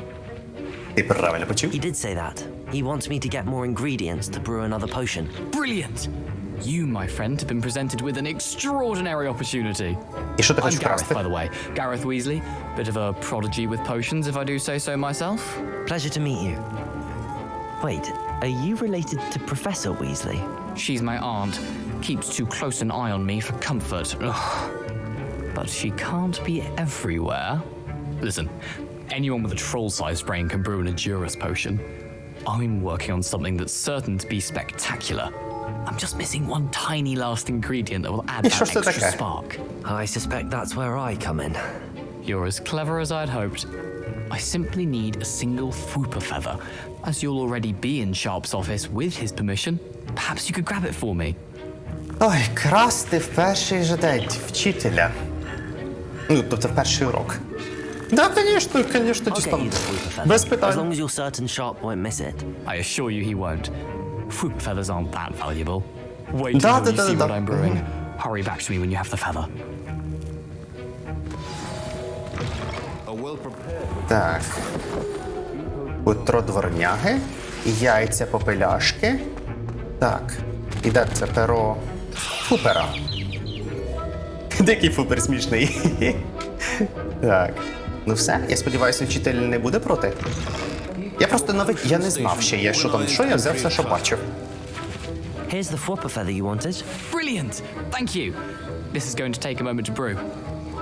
Ти правильно почув? He did say that. He wants me to get more ingredients to brew another potion. Brilliant! You, my friend, have been presented with an extraordinary opportunity. І що ти I'm хочеш Gareth, красти? by the way. Gareth Weasley. Bit of a prodigy with potions, if I do say so myself. Pleasure to meet you. Wait, are you related to Professor Weasley? She's my aunt. Keeps too close an eye on me for comfort. Ugh. But she can't be everywhere. Listen, anyone with a troll-sized brain can brew an Edurus potion. I'm working on something that's certain to be spectacular. I'm just missing one tiny last ingredient that will add that extra spark. I suspect that's where I come in. You're as clever as I'd hoped. I simply need a single Fwooper feather. As you'll already be in Sharp's office with his permission, perhaps you could grab it for me. Ой, красти в перший же день вчителя. Ну, тобто в перший урок. Да, конечно, дістав. Без питань. As long as you're certain Sharp won't miss it. I assure you he won't. Fwooper feathers aren't that valuable. Wait until you see what I'm brewing. Hurry back to me when you have the feather. Так. Утро дворняги, яйця попеляшки. Так. І де це перо Фупера? Дикий Фупер смішний. Так. Ну все, я сподіваюся, вчитель не буде проти. Я просто навіть я не знав ще є, що там, що я взяв все, що бачив. Here's the Fwooper feather you wanted. Brilliant! Thank you. This is going to take a moment to brew.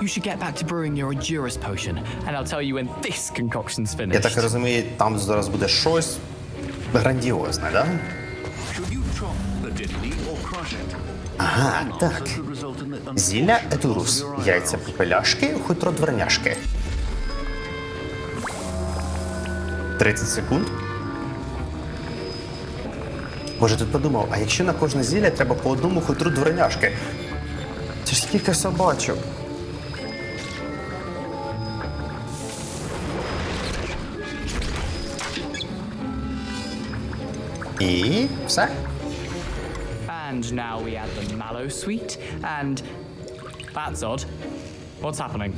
You should get back to brewing your Edurus potion, and I'll tell you when this concoction's finished. Я так розумію, там зараз буде щось грандіозне, да? Ага, так. Зілля Едурус, яйця попеляшки, хутро дверняшки. 30 секунд? Може, тут подумав, а якщо на кожне зілля треба по одному хитру дворняшки? Це ж скільки собачок. І все. And now we add the mallow sweet, and that's odd. What's happening?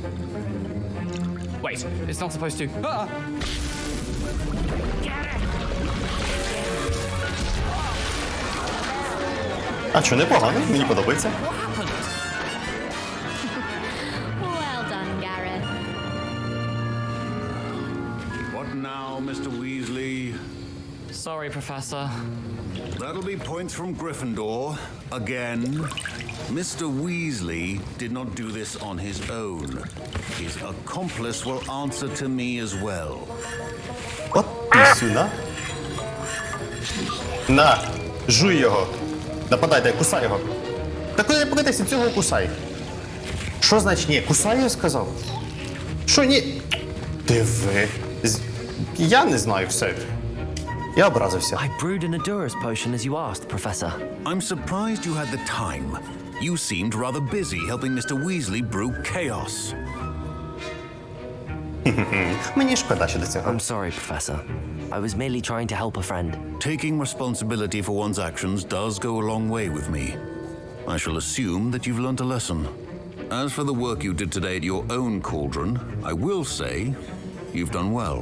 Wait, it's not supposed to. Ah! А що, непогано? Мені подобається. Well done, Gareth. What now, Mr. Weasley? Sorry, Professor. That'll be points from Gryffindor. Again. Mr. Weasley did not do this on his own. His accomplice will answer to me as well. От пісюна. На, жуй його. Нападай, дай, кусай його. Так коли я покидайся, цього кусай. Що значить ні? Кусай, я сказав. Що ні? Диви. Я не знаю все. Я образився. I brewed an Adurus potion as you asked, Professor. I'm surprised you had the time. You seemed rather busy helping Mr. Weasley brew chaos. Мені шкода щодо цього. I'm sorry, Professor. I was merely trying to help a friend. Taking responsibility for one's actions does go a long way with me. I shall assume that you've learnt a lesson. As for the work you did today at your own cauldron, I will say you've done well.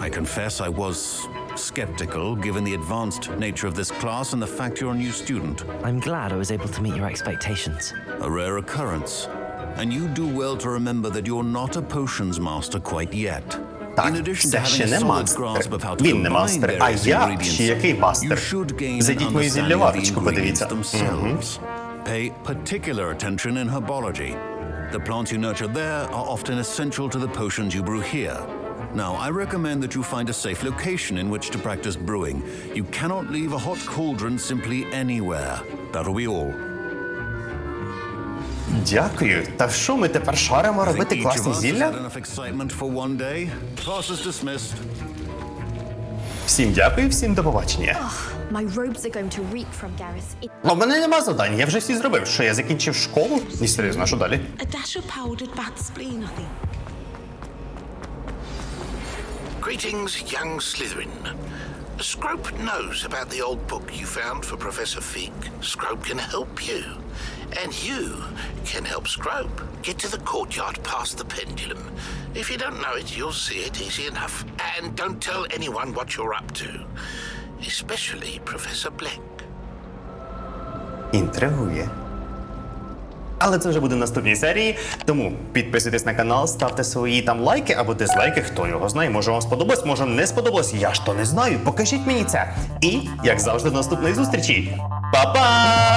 I confess I was skeptical given the advanced nature of this class and the fact you're a new student. I'm glad I was able to meet your expectations. A rare occurrence. And you do well to remember that you're not a potions master quite yet. Так, це ще не мастер. Він не мастер, а я ще який мастер. Зайдіть мою зілляварочку, подивіться. Pay particular attention in herbology. The plants you nurture there are often essential to the potions you brew here. Now, I recommend that you find a safe location in which to practice brewing. You cannot leave a hot cauldron simply anywhere. That'll be all. Дякую. Та що, ми тепер шаримо робити класні зілля? Всім дякую, всім до побачення. My robes are going to reek from Gareth. У мене нема завдань, я вже всі зробив. Що, я закінчив школу? Ні, серйозно, а що далі? A dash of powdered bat spleen, I think. Greetings, young Slytherin. Scrope knows about the old book you found for Professor Fig. Scrope can help you. And you can help Scrope. Get to the courtyard past the pendulum. If you don't know it, you'll see it easy enough. And don't tell anyone what you're up to. Especially Professor Black. Інтригує. Але це вже буде в наступній серії, тому підписуйтесь на канал, ставте свої там лайки або дизлайки, хто його знає. Може вам сподобалось, може не сподобалось, я ж то не знаю. Покажіть мені це. І, як завжди, до наступної зустрічі. Па-па!